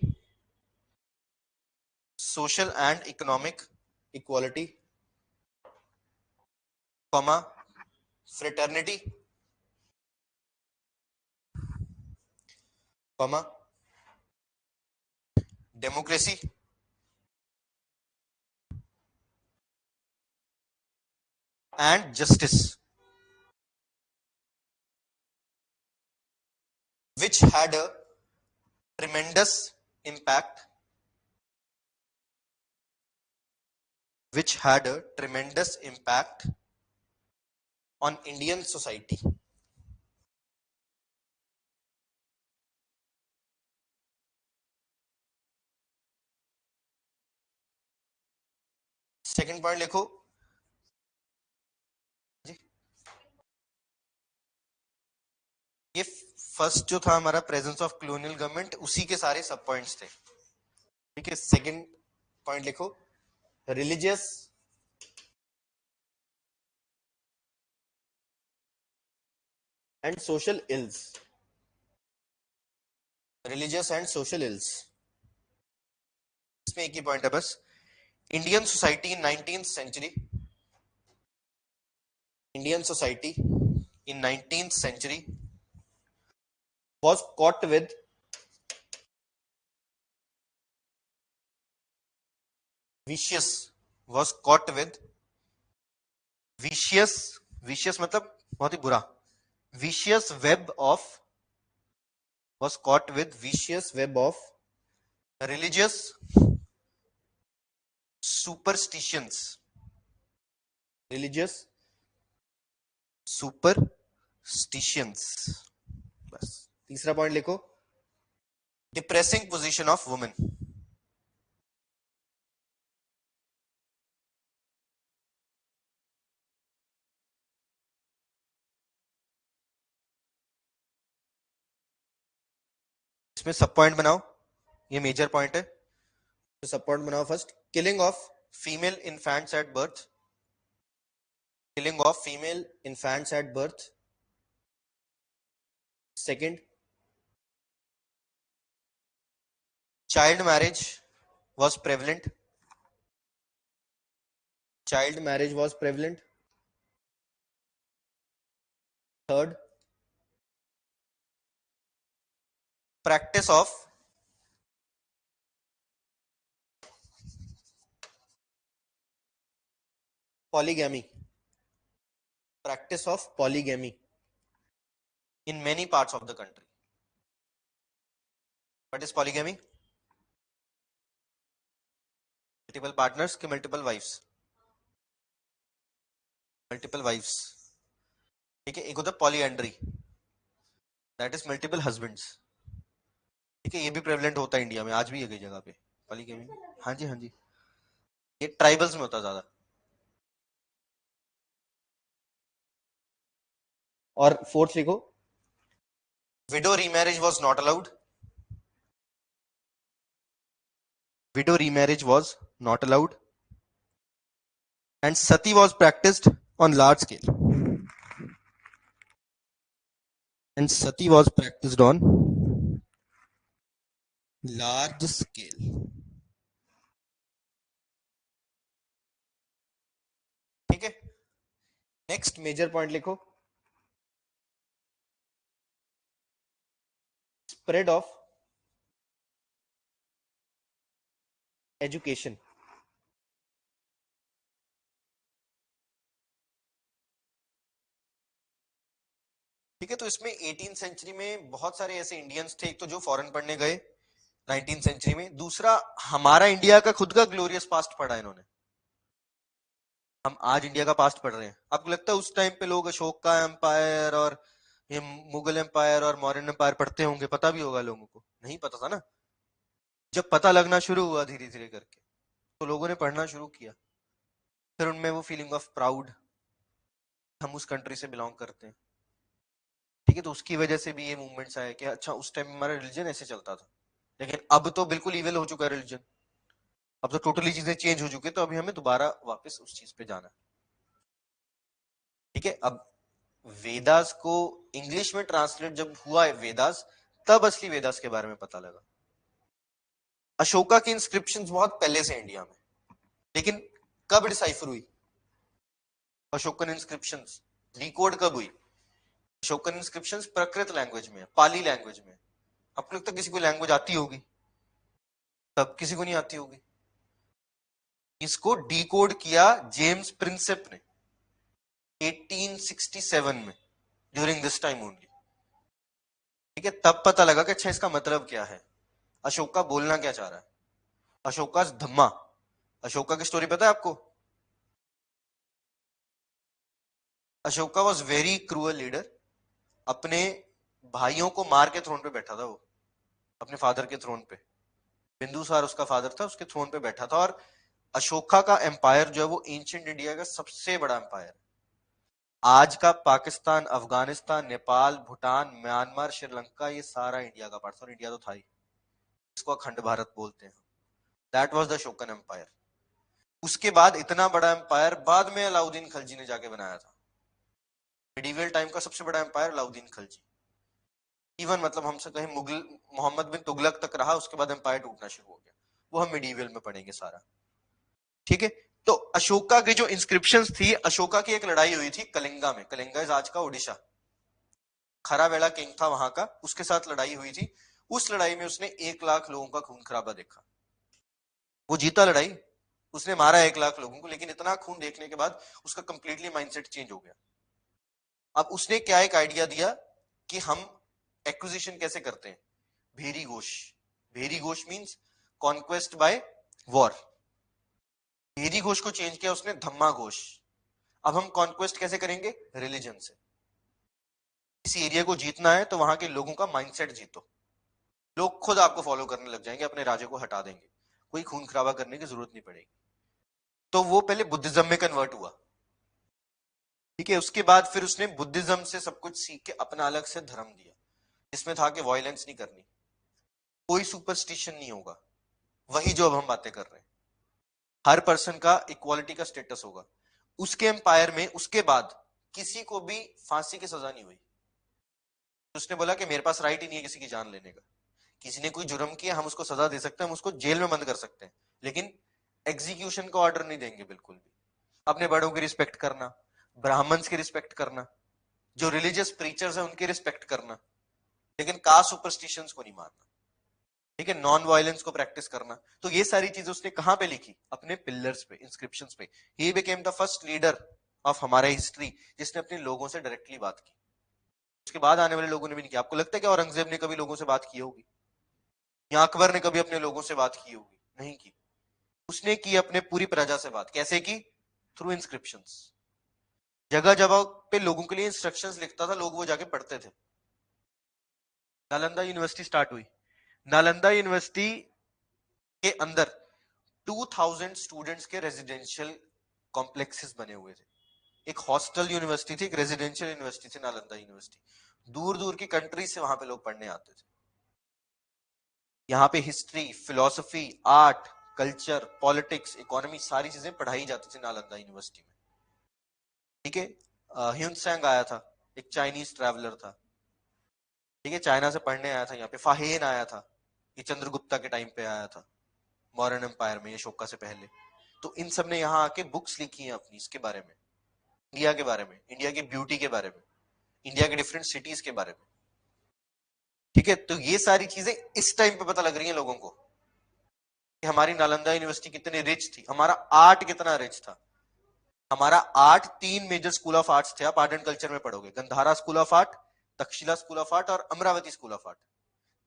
S1: social and economic equality, comma, fraternity, comma, democracy, and justice, which had a tremendous impact, which had a tremendous impact on Indian society. Second point लिखो जी, ये first जो था हमारा presence of colonial government, उसी के सारे सब points थे। ठीक है, सेकंड पॉइंट लिखो, religious and social ills, religious and social ills. इसमें एक ही पॉइंट है बस, Indian society in 19th century, Indian society in 19th century was caught with was caught with vicious मतलब बहुत ही बुरा, vicious web of was caught with vicious web of religious superstitions. Religious superstitions. बस तीसरा point लिखो, depressing position of women. इसमें सब point बनाओ, ये मेजर पॉइंट है, तो सब पॉइंट बनाओ. First, killing of female infants at birth. Killing of female infants at birth. Second, child marriage was prevalent. Child marriage was prevalent. Third, practice of polygamy. Practice of polygamy in many parts of the country. What is polygamy? Multiple partners ki multiple wives. Multiple wives. ठीक है, एक होता है polyandry, that is multiple husbands. ठीक है, ये भी prevalent होता है इंडिया में, आज भी है कई जगह पे polygamy. हाँ जी हाँ जी, ये ट्राइबल्स में होता है ज्यादा. और फोर्थ लिखो, widow remarriage was not allowed. Widow remarriage was not allowed, and sati was practiced on large scale. And sati was practiced on large scale. ठीक है, नेक्स्ट मेजर पॉइंट लिखो, spread of education. ठीक है, तो इसमें 18th century में बहुत सारे ऐसे इंडियंस थे, एक तो जो फॉरेन पढ़ने गए 19th सेंचुरी में, दूसरा हमारा इंडिया का खुद का ग्लोरियस पास्ट पढ़ा इन्होंने. हम आज इंडिया का पास्ट पढ़ रहे हैं. आपको लगता है उस टाइम पे लोग अशोक का एम्पायर और ये मुगल एम्पायर और मौर्यन एम्पायर पढ़ते होंगे? पता भी होगा लोगों को? नहीं पता था ना. जब पता लगना शुरू हुआ धीरे धीरे करके, तो लोगों ने पढ़ना शुरू किया. फिर उनमें वो फीलिंग ऑफ प्राउड, हम उस कंट्री से बिलोंग करते हैं. ठीक है, तो उसकी वजह से भी ये मूवमेंट्स आए कि अच्छा उस टाइम हमारा रिलीजन ऐसे चलता था, लेकिन अब तो बिल्कुल इविल हो चुका है रिलीजन. अब तो टोटली चीजें चेंज हो चुकी है, तो अभी हमें दोबारा वापस उस चीज पे जाना है. ठीक है, अब वेदास को इंग्लिश में ट्रांसलेट जब हुआ है वेदास, तब असली वेदास के बारे में पता लगा. अशोका की इंस्क्रिप्शंस बहुत पहले से इंडिया में, लेकिन कब डिसाइफर हुई अशोकन इंस्क्रिप्शंस, डिकोड कब हुई? अशोकन इंस्क्रिप्शंस प्राकृत लैंग्वेज में, पाली लैंग्वेज में. आपको लगता है किसी को लैंग्वेज आती होगी? तब किसी को नहीं आती होगी. इसको डिकोड किया जेम्स प्रिंसेप ने 1867 में, ड्यूरिंग दिस टाइम ओनली. ठीक है, तब पता लगा कि अच्छा इसका मतलब क्या है, अशोका बोलना क्या चाह रहा है. अशोका धम्मा. अशोका की स्टोरी पता है आपको? Ashoka was very cruel leader. अपने भाइयों को मार के थ्रोन पे बैठा था वो, अपने फादर के थ्रोन पे. बिंदुसार उसका फादर था, उसके थ्रोन पे बैठा था. और अशोका का एम्पायर जो है वो एंशिएंट इंडिया का सबसे बड़ा एम्पायर. आज का पाकिस्तान, अफगानिस्तान, नेपाल, भूटान, म्यांमार, श्रीलंका, ये सारा इंडिया का पार्ट था. और इंडिया तो था ही, इसको अखंड भारत बोलते हैं. That was the Ashokan empire. उसके बाद इतना बड़ा एम्पायर बाद में अलाउद्दीन खलजी ने जाके बनाया था. मिडीवियल टाइम का सबसे बड़ा एम्पायर अलाउद्दीन खलजी. इवन मतलब हमसे कहीं मुगल मोहम्मद बिन तुगलक तक रहा, उसके बाद एम्पायर टूटना शुरू हो गया. वो हम मिडीवियल में पढ़ेंगे सारा. ठीक है, तो अशोका की जो इंस्क्रिप्शंस थी, अशोका की एक लड़ाई हुई थी कलिंगा में. कलिंगा इज आज का ओडिशा. खरावेला किंग था वहां का, उसके साथ लड़ाई हुई थी. उस लड़ाई में उसने 1 लाख लोगों का खून खराबा देखा. वो जीता लड़ाई, उसने मारा 1 लाख लोगों को, लेकिन इतना खून देखने के बाद उसका कंप्लीटली माइंडसेट चेंज हो गया. अब उसने क्या एक आइडिया दिया कि हम एक्विजिशन कैसे करते हैं. Bheri Ghosh. Bheri Ghosh means conquest by war. Bheri Ghosh को चेंज किया उसने धम्मा घोष। अब हम कॉन्क्वेस्ट कैसे करेंगे? रिलीजन से। किसी एरिया को जीतना है तो वहां के लोगों का माइंडसेट जीतो, लोग खुद आपको फॉलो करने लग जाएंगे, अपने राजे को हटा देंगे, कोई खून खराबा करने की जरूरत नहीं पड़ेगी। तो वो पहले बुद्धिज्म में कन्वर्ट हुआ, ठीक है। उसके बाद फिर उसने बुद्धिज्म से सब कुछ सीख के अपना अलग से धर्म दिया, जिसमें था कि वायलेंस नहीं करनी, कोई सुपरस्टिशन नहीं होगा, वही जो अब हम बातें कर रहे हैं, हर पर्सन का इक्वालिटी का स्टेटस होगा। उसके एम्पायर में उसके बाद किसी को भी फांसी की सजा नहीं हुई। उसने बोला कि मेरे पास राइट ही नहीं है किसी की जान लेने का, किसी ने कोई जुर्म किया हम उसको सजा दे सकते हैं, हम उसको जेल में बंद कर सकते हैं, लेकिन एग्जीक्यूशन का ऑर्डर नहीं देंगे बिल्कुल भी। अपने बड़ों की रिस्पेक्ट करना, ब्राह्मण्स की रिस्पेक्ट करना, जो रिलीजियस प्रीचर्स हैं उनकी रिस्पेक्ट करना, लेकिन कास्ट सुपरस्टिशंस को नहीं मानना, ठीक है। नॉन वायलेंस को प्रैक्टिस करना। तो ये सारी चीजें उसने कहां पे लिखी? अपने पिलर्स पे, इंस्क्रिप्शंस पे। He became the first leader of हमारा हिस्ट्री जिसने अपने लोगों से डायरेक्टली बात की। उसके बाद आने वाले लोगों ने भी नहीं किया। आपको लगता है कि औरंगजेब ने कभी लोगों से बात की होगी, या अकबर ने कभी अपने लोगों से बात की होगी? नहीं की। उसने की अपने पूरी प्रजा से बात। कैसे की? Through inscriptions. जगह जगह पे लोगों के लिए इंस्ट्रक्शंस लिखता था, लोग वो जाके पढ़ते थे। नालंदा यूनिवर्सिटी स्टार्ट हुई। नालंदा यूनिवर्सिटी के अंदर 2000 स्टूडेंट्स के रेजिडेंशियल कॉम्प्लेक्सेस बने हुए थे। एक हॉस्टल यूनिवर्सिटी थी, एक रेजिडेंशियल यूनिवर्सिटी थी नालंदा यूनिवर्सिटी। दूर दूर की कंट्री से वहां पे लोग पढ़ने आते थे। यहाँ पे history, philosophy, art, culture, politics, economy, सारी चीजें पढ़ाई जाती थी नालंदा यूनिवर्सिटी में, ठीक है। ह्यूनसेंग आया था, एक चाइनीज ट्रैवलर था, ठीक है, चाइना से पढ़ने आया था यहाँ पे। फाहेन आया था, ये चंद्रगुप्ता के टाइम पे आया था, मॉडर्न एम्पायर में, ये शोका से पहले। तो इन सब ने यहाँ आके बुक्स लिखी हैं अपनी इसके बारे में, इंडिया के बारे में, इंडिया की ब्यूटी के बारे में, इंडिया के डिफरेंट सिटीज के बारे में, ठीक है। तो ये सारी चीजें इस टाइम पे पता लग रही हैं लोगों को कि हमारी नालंदा यूनिवर्सिटी कितनी रिच थी, हमारा आर्ट कितना रिच था। हमारा art, 3 major school of arts थे, आप आर्ट एंड कल्चर में पढ़ोगे। Gandhara school of art, Takshashila school of art और Amaravati school of art.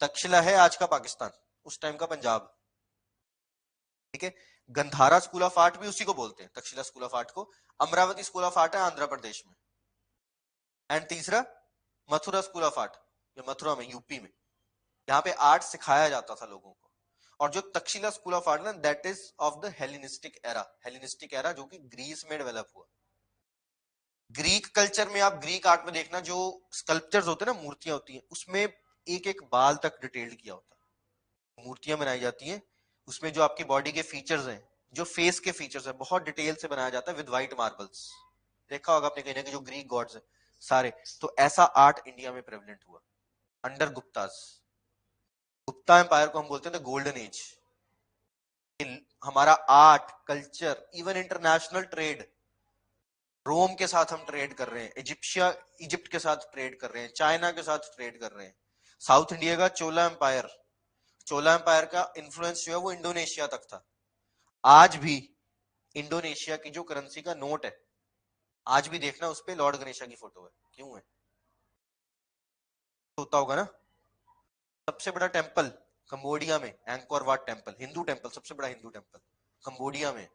S1: Takshashila है आज का पाकिस्तान, उस टाइम का पंजाब, ठीक है। गंधारा स्कूल ऑफ आर्ट भी उसी को बोलते हैं, तक्षशिला स्कूल ऑफ आर्ट को। अमरावती स्कूल ऑफ आर्ट है आंध्र प्रदेश में। एंड तीसरा मथुरा स्कूल ऑफ आर्ट, जो मथुरा में, यूपी में, यहाँ पे आर्ट सिखाया जाता था लोगों को। और जो तक्षशिला स्कूल ऑफ आर्ट ना, that is of the Hellenistic era. Hellenistic era जो कि ग्रीस में डेवलप हुआ। ग्रीक कल्चर में, आप ग्रीक आर्ट में देखना, जो स्कल्पचर्स होते हैं ना, मूर्तियां होती हैं, उसमें एक एक बाल तक डिटेल्ड किया होता है। मूर्तियां बनाई जाती हैं, उसमें जो आपकी बॉडी के फीचर्स हैं, जो फेस के फीचर्स हैं, बहुत डिटेल से बनाया जाता है विद व्हाइट मार्बल्स। देखा होगा आपने कहीं ना कहीं, जो ग्रीक गॉड्स हैं सारे। तो ऐसा आर्ट इंडिया में प्रेवलेंट हुआ अंडर गुप्ताज। गुप्ता एम्पायर को हम बोलते हैं द गोल्डन एज। हमारा art, culture, even international trade, Rome के साथ हम ट्रेड कर रहे हैं, इजिप्ट के साथ ट्रेड कर रहे हैं, चाइना के साथ ट्रेड कर रहे हैं। साउथ इंडिया का चोला एम्पायर, चोला एम्पायर का इन्फ्लुएंस जो है वो इंडोनेशिया तक था। आज भी इंडोनेशिया की जो करेंसी का नोट है, आज भी देखना उस पे लॉर्ड गणेशा की फोटो है। क्यों है? होता होगा ना। सबसे बड़ा टेंपल कंबोडिया में, एंकोर वाट टेंपल, हिंदू टेंपल, सबसे बड़ा हिंदू टेंपल कंबोडिया में।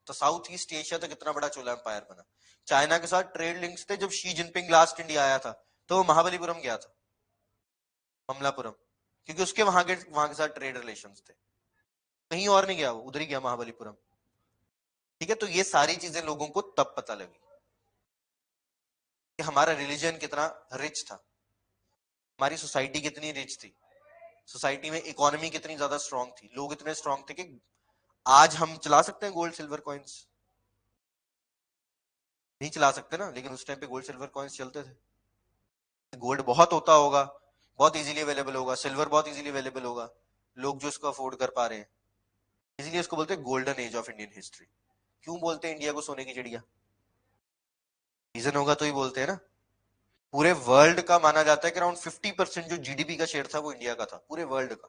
S1: तो साउथ ईस्ट एशिया तक इतना बड़ा चोला एम्पायर बना। चाइना के साथ ट्रेड लिंक्स थे। जब शी जिनपिंग लास्ट इंडिया आया था तो वो महाबलीपुरम गया था, ममलापुरम, क्योंकि उसके वहां के साथ ट्रेड रिलेशंस थे। कहीं और नहीं गया, वो उधर ही गया, महाबलीपुरम, ठीक है। तो ये सारी चीजें लोगों को तब पता लगी कि हमारा रिलीजन कितना रिच था, हमारी सोसाइटी कितनी रिच थी, सोसाइटी में इकोनॉमी कितनी ज्यादा स्ट्रांग थी, लोग इतने स्ट्रांग थे कि आज हम चला सकते हैं गोल्ड सिल्वर कॉइन्स। नहीं चला सकते ना, लेकिन उस टाइम पे गोल्ड सिल्वर कॉइन्स चलते थे। गोल्ड बहुत होता होगा, बहुत इजीली अवेलेबल होगा, सिल्वर बहुत इजीली अवेलेबल होगा, लोग जो इसको अफोर्ड कर पा रहे हैं, इसीलिए इसको बोलते हैं golden age of Indian history. क्यों बोलते हैं इंडिया को सोने की चिड़िया? रीजन होगा तो ही बोलते हैं ना। पूरे वर्ल्ड का माना जाता है कि अराउंड 50% जो जीडीपी का शेयर था वो इंडिया का था, पूरे वर्ल्ड का।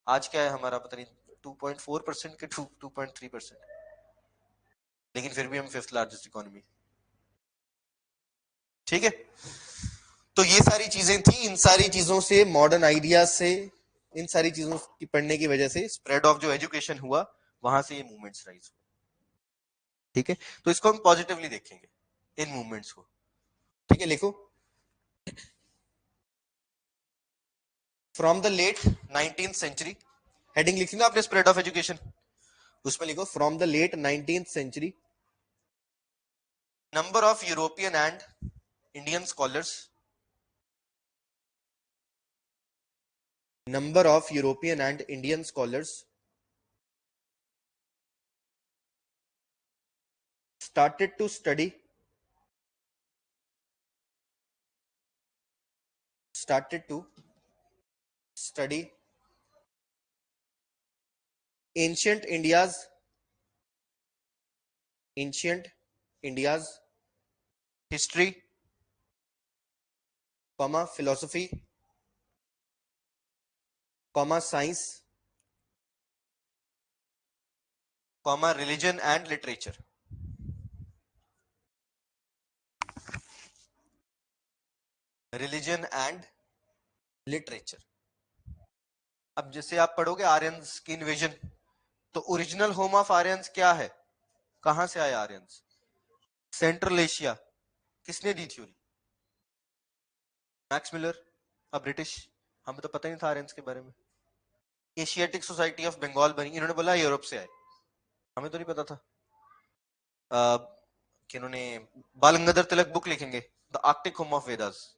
S1: आज क्या है हमारा पता नहीं, 2.4% के 2.3%, लेकिन फिर भी हम 5th लार्जेस्ट इकोनॉमी, ठीक है। तो ये सारी चीजें थी, इन सारी चीजों से, मॉडर्न आइडियाज से, इन सारी चीजों की पढ़ने की वजह से स्प्रेड ऑफ जो एजुकेशन हुआ, वहां से ये मूवमेंट्स राइज हुए। ठीक है, तो इसको हम पॉजिटिवली देखेंगे इन मूवमेंट्स को। ठीक है, लिखो from the late 19th century, heading लिखी ना आपने स्प्रेड ऑफ एजुकेशन, उसमें लिखो from the late 19th century number of European and Indian scholars started to study ancient India's history, philosophy, science, religion and literature. Religion and literature. अब जैसे आप पढ़ोगे Aryans की इन्वेजन, तो ओरिजिनल होम ऑफ आर्यंस क्या है, कहां से आए आर्यंस? Central Asia. किसने दी थ्योरी? Max Miller, British. हमें तो पता ही नहीं था आर्यंस के बारे में। एशियाटिक सोसाइटी ऑफ बंगाल बनी, इन्होंने बोला यूरोप से आए, हमें तो नहीं पता था। कि इन्होंने बाल गंगाधर तिलक बुक लिखेंगे the Arctic home of Vedas,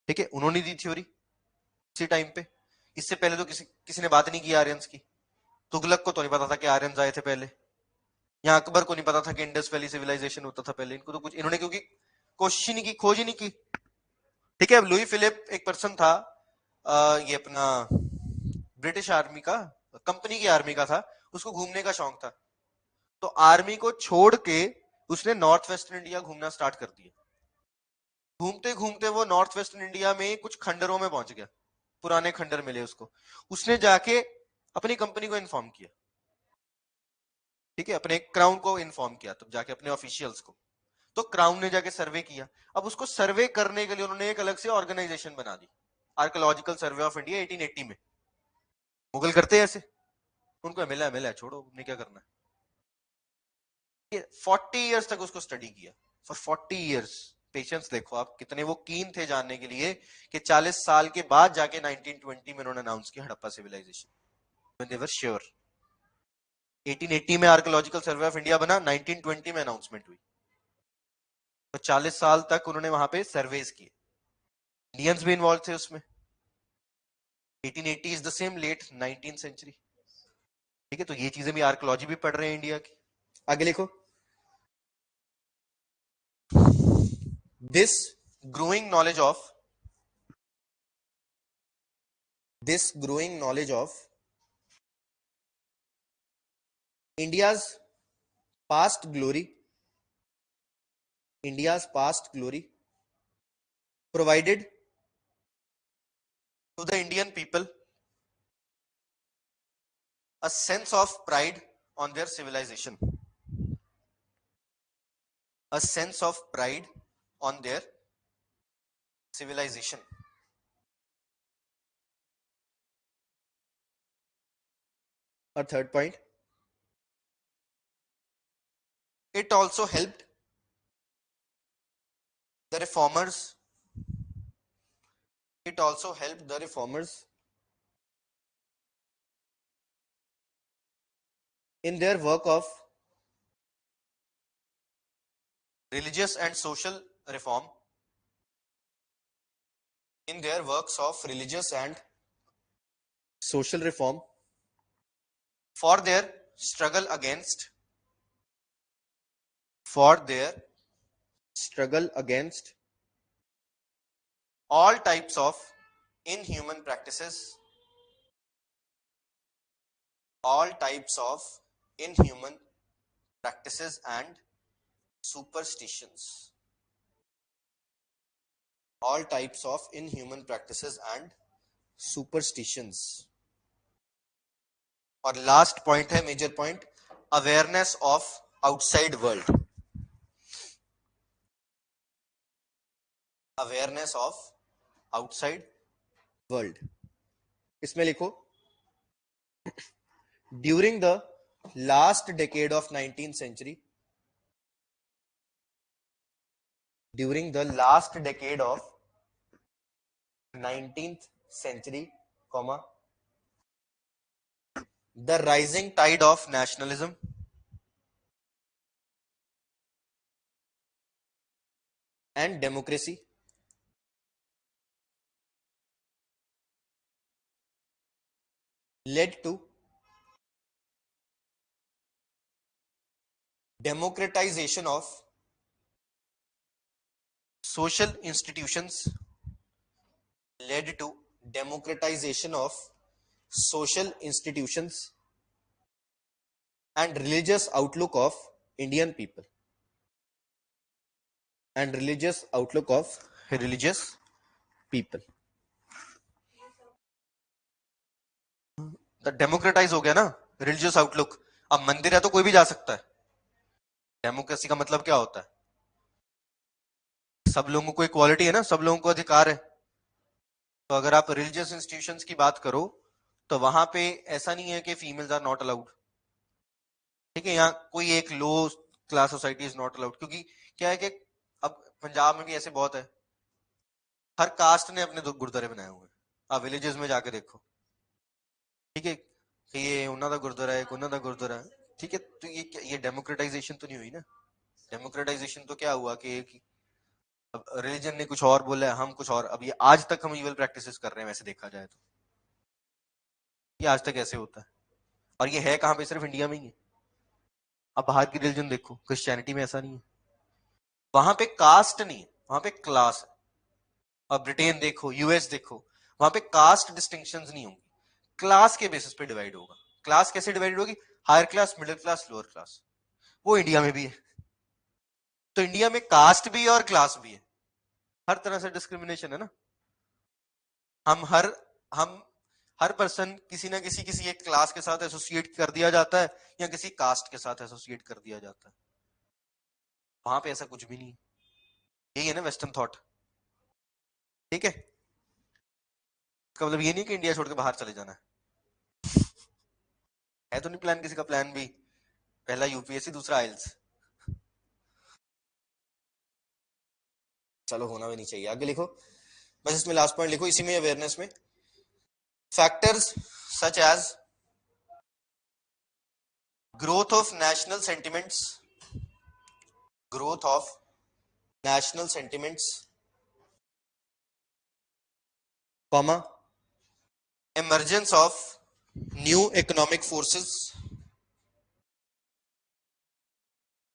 S1: ठीक है, उन्होंने दी थ्योरी इसी टाइम पे। इससे पहले तो किसी ने बात नहीं की आर्यंस की। तुगलक को तो नहीं पता था कि आर्यंस आए थे पहले, या अकबर को नहीं पता था कि इंडस वैली सिविलाइजेशन होता था पहले। इनको तो कुछ, इन्होंने क्योंकि कोशिश ही नहीं की, खोज ही नहीं की। ठीक है, अब लुई फिलिप एक पर्सन था, ये अपना ब्रिटिश आर्मी का, कंपनी की आर्मी का था, उसको घूमने का शौक था, तो आर्मी को छोड़ के उसने नॉर्थ वेस्टर्न इंडिया घूमना स्टार्ट कर दिया। घूमते घूमते वो नॉर्थ वेस्टर्न इंडिया में कुछ खंडरों में पहुंच गया, पुराने खंडर मिले उसको, उसने जाके अपनी कंपनी को इन्फॉर्म किया। ठीक है, अपने क्राउन को इन्फॉर्म किया, तब जाके अपने ऑफिशियल्स को, तो क्राउन ने जाके सर्वे किया। अब उसको सर्वे करने के लिए उन्होंने एक अलग से ऑर्गेनाइजेशन बना दी, आर्कियोलॉजिकल सर्वे ऑफ इंडिया 1880 में। मुगल करते हैं ऐसे, उनको मिला छोड़ो, उन्हें क्या करना है। 40 इयर्स तक उसको स्टडी किया, फॉर 40 इयर्स। पेशेंस देखो आप, कितने वो कीन थे जानने के लिए, कि 40 साल के बाद जाके 1920 में उन्होंने अनाउंस किया Harappa civilization. They were sure. 1880 में आर्कियोलॉजिकल सर्वे ऑफ इंडिया बना, 1920 में अनाउंसमेंट हुई, तो 40 साल तक उन्होंने वहां पे सर्वेस किए। इंडियंस भी इन्वॉल्व थे उसमें। 1880 is the same late 19th century. ठीक है, तो ये चीजें भी, आर्कियोलॉजी भी पढ़ रहे हैं इंडिया की। आगे लिखो, this growing knowledge of India's past glory provided to the Indian people a sense of pride on their civilization. A sense of pride on their civilization. A third point, it also helped the reformers. In their work of religious and social reform. In their works of religious and social reform, for their struggle against all types of inhuman practices, and superstitions. All types of inhuman practices and superstitions. और last point है, major point, awareness of outside world. Awareness of outside world. इसमें लिखो during the last decade of 19th century, during the last decade of 19th century, comma, the rising tide of nationalism and democracy led to democratization of social institutions, led to democratization of social institutions and religious outlook of Indian people, and religious outlook of religious people. तो democratise हो गया ना religious outlook. अब मंदिर है तो कोई भी जा सकता है। डेमोक्रेसी का मतलब क्या होता है? सब लोगों को इक्वालिटी है ना, सब लोगों को अधिकार है। तो अगर आप रिलीजियस इंस्टीट्यूशंस की बात करो तो वहां पे ऐसा नहीं है कि फीमेल्स आर नॉट अलाउड, ठीक है, यहाँ कोई एक low class society is not allowed, क्योंकि क्या है कि अब पंजाब में भी ऐसे बहुत है, हर कास्ट ने अपने गुरुद्वारे बनाए हुए हैं। आप विलेजेस में जाके देखो, ठीक है, कि ये उन्हों का गुरुद्वारा है, उन्हों का गुरुद्वारा है, ठीक है। तो ये डेमोक्रेटाइजेशन तो नहीं हुई ना। डेमोक्रेटाइजेशन तो क्या हुआ कि रिलीजन ने कुछ और बोला है, हम कुछ और। अब ये आज तक हम इवल प्रैक्टिसेस कर रहे हैं, वैसे देखा जाए तो ये आज तक ऐसे होता है। और ये है कहां पे? सिर्फ इंडिया में ही है। अब बाहर की रिलीजन देखो, क्रिश्चियनिटी में ऐसा नहीं है, वहां पे कास्ट नहीं है, वहां पे क्लास है। और ब्रिटेन देखो, यूएस देखो, वहां पे कास्ट डिस्टिंक्शंस नहीं होंगी, क्लास के बेसिस पे डिवाइड होगा। क्लास कैसे डिवाइड होगी? Higher class, middle class, lower class. वो इंडिया में भी है। तो इंडिया में कास्ट भी है और क्लास भी है, हर तरह से डिस्क्रिमिनेशन है ना। हम हर पर्सन किसी ना किसी एक क्लास के साथ एसोसिएट कर दिया जाता है या किसी कास्ट के साथ एसोसिएट कर दिया जाता है। वहां पे ऐसा कुछ भी नहीं है। यही है ना वेस्टर्न थॉट, ठीक है। इसका मतलब ये नहीं कि इंडिया छोड़ के बाहर चले जाना है तो नहीं प्लान किसी का। प्लान भी पहला यूपीएससी, दूसरा आइल्स। चलो होना भी नहीं चाहिए। आगे लिखो, बस इसमें लास्ट पॉइंट लिखो इसी में, अवेयरनेस में। Factors such as growth of national sentiments, growth of national sentiments, comma, emergence of new economic forces,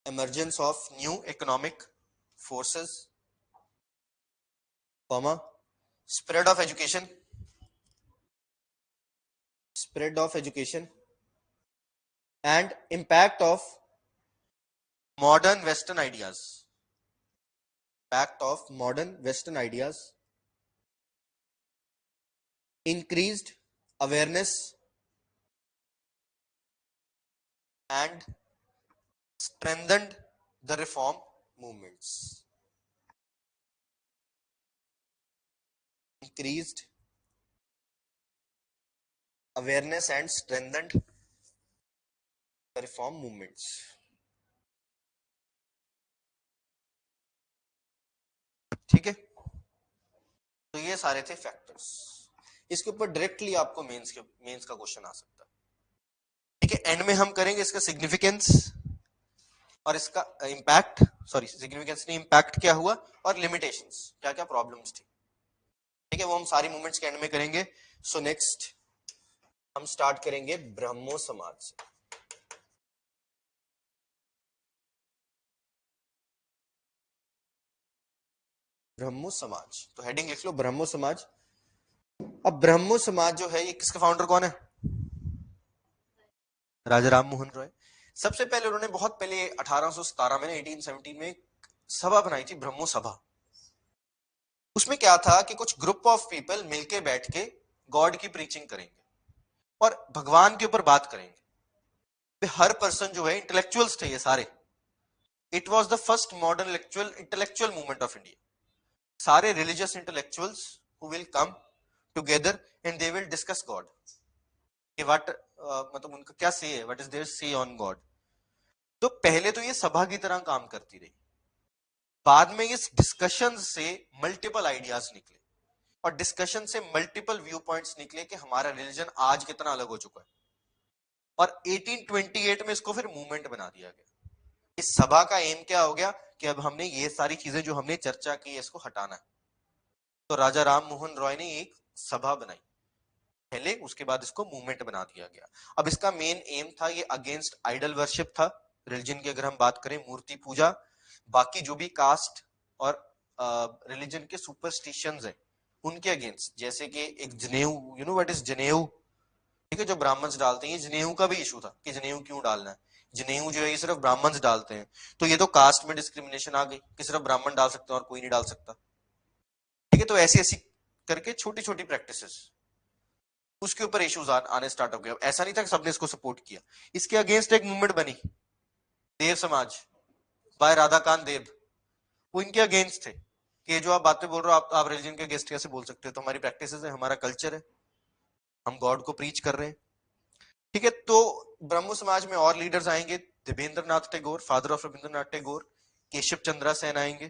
S1: emergence of new economic forces, comma, spread of education, spread of education and impact of modern western ideas, impact of modern western ideas, increased awareness and strengthened the reform movements, increased awareness and strengthened the reform movements। ठीक है, तो ये सारे थे factors. इसके ऊपर directly आपको mains का क्वेश्चन आ सकता है, ठीक है। एंड में हम करेंगे इसका सिग्निफिकेंस और इसका इम्पैक्ट, सॉरी सिग्निफिकेंस नहीं, इम्पैक्ट क्या हुआ और लिमिटेशंस, क्या क्या प्रॉब्लम्स थी, ठीक है। वो हम सारी मूवमेंट्स के एंड में करेंगे। सो नेक्स्ट हम स्टार्ट करेंगे ब्रह्मो समाज से। ब्रह्मो समाज, तो हेडिंग लिख लो ब्रह्मो समाज। अब ब्रह्मो समाज जो है, ये किसका फाउंडर कौन है? राजा राम मोहन रॉय। सबसे पहले उन्होंने बहुत पहले 1817 में, 1817 में सभा बनाई थी, ब्रह्मो सभा। उसमें क्या था कि कुछ ग्रुप ऑफ पीपल मिलके बैठ के गॉड की प्रीचिंग करेंगे और भगवान के ऊपर बात करेंगे। हर पर्सन जो है, इंटेलेक्चुअल्स थे ये सारे। It was the first modern intellectual movement of India. सारे religious intellectuals who will come together and they will discuss God कि व्हाट मतलब उनका क्या से है, what is their say on God. तो पहले तो ये सभा की तरह काम करती रही, बाद में इस डिस्कशन से मल्टीपल आइडियाज निकले और डिस्कशन से मल्टीपल व्यू पॉइंट्स निकले कि हमारा रिलीजन आज कितना अलग हो चुका है। और 1828 में इसको फिर मूवमेंट बना दिया गया। इस सभा का एम क्या हो गया कि अब हमने ये सारी चीजें जो हमने चर्चा की है इसको हटाना है। तो राजा राम मोहन रॉय ने एक सभा बनाई पहले, उसके बाद इसको मूवमेंट बना दिया गया। अब इसका मेन एम था, ये अगेंस्ट आइडल वर्शिप था, रिलीजन की अगर हम बात करें मूर्ति पूजा, बाकी जो भी कास्ट और रिलीजन के सुपरस्टिशंस है उनके अगेंस्ट, जैसे कि एक जनेऊ, यू नो व्हाट इज जनेऊ, ठीक है, जो ब्राह्मण्स डालते हैं, ये जनेऊ का भी इशू था कि जनेऊ क्यों डालना है, जनेऊ जो है ये सिर्फ ब्राह्मण्स डालते हैं। तो ये तो कास्ट में डिस्क्रिमिनेशन आ गई कि सिर्फ ब्राह्मण डाल सकते हैं और कोई नहीं डाल सकता, ठीक है। तो ऐसी ऐसी करके छोटी छोटी प्रैक्टिसेस, उसके ऊपर इश्यूज आने स्टार्ट हो गए। ऐसा नहीं था कि सबने इसको सपोर्ट किया, इसके अगेंस्ट एक मूवमेंट बनी, देव समाज बाय राधाकांत देव, वो इनके अगेंस्ट थे कि जो आप बातें बोल रहे हो, आप रिलीजन के अगेंस्ट कैसे बोल सकते हो, तो हमारी प्रैक्टिसेस है, हमारा कल्चर है, हम गॉड को प्रीच कर रहे हैं, ठीक है। तो ब्रह्मो समाज में और लीडर्स आएंगे, देवेंद्रनाथ टैगोर, फादर ऑफ रविंद्रनाथ टैगोर, केशव चंद्रा सेन आएंगे,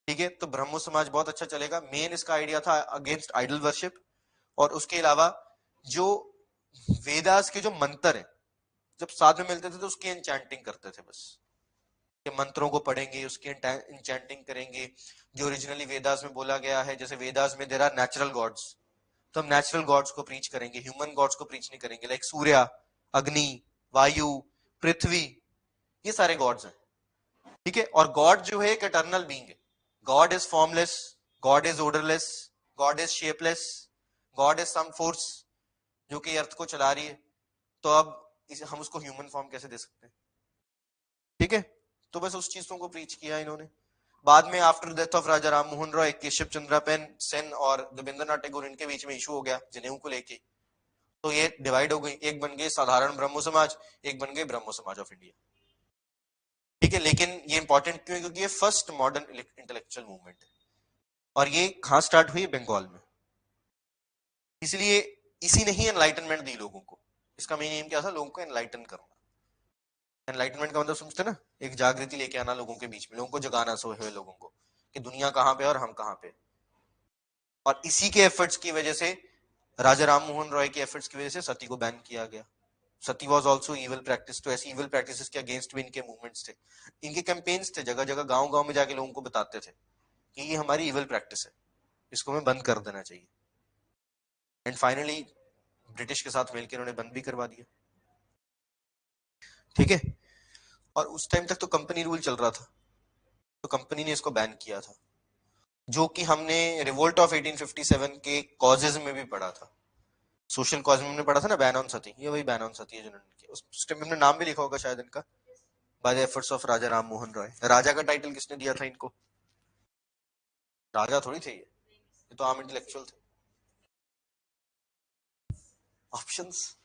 S1: ठीक है। तो ब्रह्मो समाज बहुत अच्छा चलेगा। मेन इसका आइडिया था अगेंस्ट आइडल वर्शिप, और उसके अलावा जो वेदास के जो मंत्र है जब साथ में मिलते थे तो उसकी एन्चैंटिंग करते थे, बस के मंत्रों को पढ़ेंगे, उसकी एन्चैंटिंग करेंगे जो ओरिजिनली वेदास में बोला गया है। जैसे वेदास में देयर आर नेचुरल गॉड्स, तो हम नेचुरल गॉड्स को प्रीच करेंगे, ह्यूमन गॉड्स को प्रीच नहीं करेंगे, लाइक सूर्य, अग्नि, वायु, पृथ्वी, ये सारे गॉड्स हैं, ठीक है। और गॉड जो है एक इटर्नल बीइंग है, God is formless, God is orderless, God is shapeless, God is some force जो कि अर्थ को चला रही है। तो अब हम उसको ह्यूमन फॉर्म कैसे दे सकते हैं, ठीक है। तो बस उस चीजों को प्रीच किया इन्होंने। बाद में आफ्टर डेथ ऑफ राजा राम मोहन रॉय, केशव चंद्रा सेन और देवेंद्रनाथ टैगोर, इनके बीच में इशू हो गया जनेऊ को लेके, तो ये डिवाइड हो गई, एक बन गए साधारण ब्रह्मो समाज, एक बन गए ब्रह्मो समाज ऑफ इंडिया, ठीक है। लेकिन ये इंपॉर्टेंट क्यों है, क्योंकि ये फर्स्ट मॉडर्न इंटेलेक्चुअल मूवमेंट है और ये कहां स्टार्ट हुई, बंगाल में। इसलिए इसी ने ही एनलाइटनमेंट दी लोगों को। इसका मेन एम क्या था, लोगों को एनलाइटन करना। एनलाइटनमेंट का मतलब समझते ना, एक जागृति लेके आना लोगों के बीच में, लोगों को जगाना, सोए हुए लोगों को कि दुनिया कहां पे है और हम कहां पे। और इसी के एफर्ट्स की वजह से, राजा राम मोहन रॉय के एफर्ट्स की वजह से सती को बैन किया गया। सती वाज आल्सो इविल प्रैक्टिस, तो ऐसी इविल प्रैक्टिसेस के अगेंस्ट भी इनके मूवमेंट्स थे, इनके कैंपेन्स थे, जगह जगह गांव गांव में जाके लोगों को बताते थे कि ये हमारी इविल प्रैक्टिस है, इसको हमें बंद कर देना चाहिए। एंड फाइनली ब्रिटिश के साथ मिलकर उन्होंने बंद भी करवा दिया, ठीक है। और उस टाइम तक तो कंपनी रूल चल रहा था, तो कंपनी ने इसको बैन किया था, जो कि हमने रिवोल्ट ऑफ 1857 के कॉजेज में भी पढ़ा था, सोशल कॉज में हमने पढ़ा था ना, बैन ऑन सती, ये वही बैन ऑन सती है जिन्होंने किया। उस टाइम हमने नाम भी लिखा होगा शायद इनका, बाय द एफर्ट्स ऑफ राजा राम मोहन रॉय। राजा का टाइटल किसने दिया था इनको, राजा थोड़ी थे ये तो आम इंटेलेक्चुअल थे। ऑप्शंस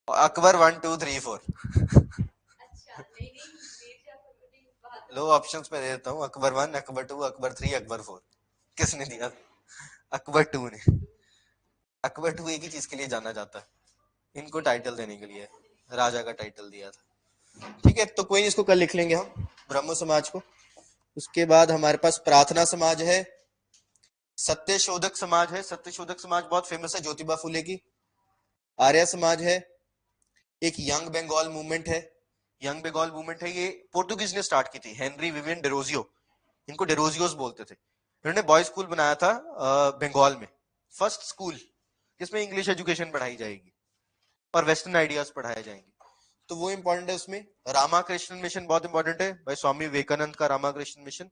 S1: अकबर 1 2 3 4। लो ऑप्शंस में दे देता हूँ, अकबर 1, अकबर 2, अकबर 3, अकबर 4। किसने दिया, अकबर 2 ने। अकबर 2 एक ही चीज के लिए जाना जाता है, इनको टाइटल देने के लिए राजा का टाइटल दिया था, ठीक है। तो कोई नहीं, इसको कल लिख लेंगे हम ब्रह्मो समाज को। उसके बाद हमारे पास प्रार्थना समाज है, सत्यशोधक समाज है, सत्यशोधक समाज बहुत फेमस है ज्योतिबा फुले की। आर्य समाज है, एक यंग बंगाल मूवमेंट है, यंग बंगाल मूवमेंट है, ये पोर्टुगीज ने स्टार्ट की थी, हेनरी विवियन डेरोजियो, इनको डेरोजियोस बोलते थे। इन्होंने बॉय स्कूल बनाया था बंगाल में, फर्स्ट स्कूल जिसमें इंग्लिश एजुकेशन पढ़ाई जाएगी और वेस्टर्न आइडियाज पढ़ाए जाएंगे, तो वो इंपॉर्टेंट है। उसमें रामाकृष्ण मिशन बहुत इंपॉर्टेंट है, भाई स्वामी विवेकानंद का रामाकृष्ण मिशन,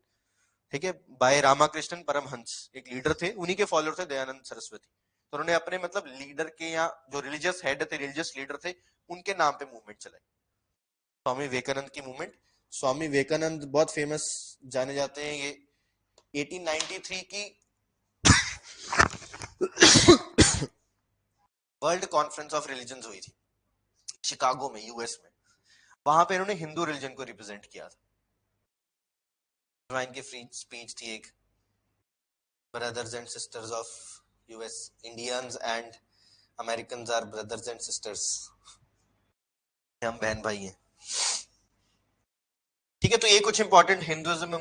S1: ठीक है, बाय रामाकृष्णन परमहंस एक लीडर थे, उन्हीं के फॉलोअर थे दयानंद सरस्वती। तो उन्होंने अपने मतलब लीडर के, या जो रिलीजियस हेड थे, रिलीजियस लीडर थे, उनके नाम पे मूवमेंट चलाई, स्वामी विवेकानंद की मूवमेंट। स्वामी विवेकानंद बहुत फेमस जाने जाते हैं, ये 1893 की वर्ल्ड कॉन्फ्रेंस ऑफ रिलीजन हुई थी, शिकागो में, यूएस में। वहां पे इन्होंने हिंदू रिलीजन को रिप्रेजेंट किया था। इनकी फ्री स्पीच थी एक, brothers and sisters of US, Indians and Americans are brothers and sisters, हम बहन भाई हैं। ठीक है, तो ये कुछ इंपॉर्टेंट हिंदुइज्म में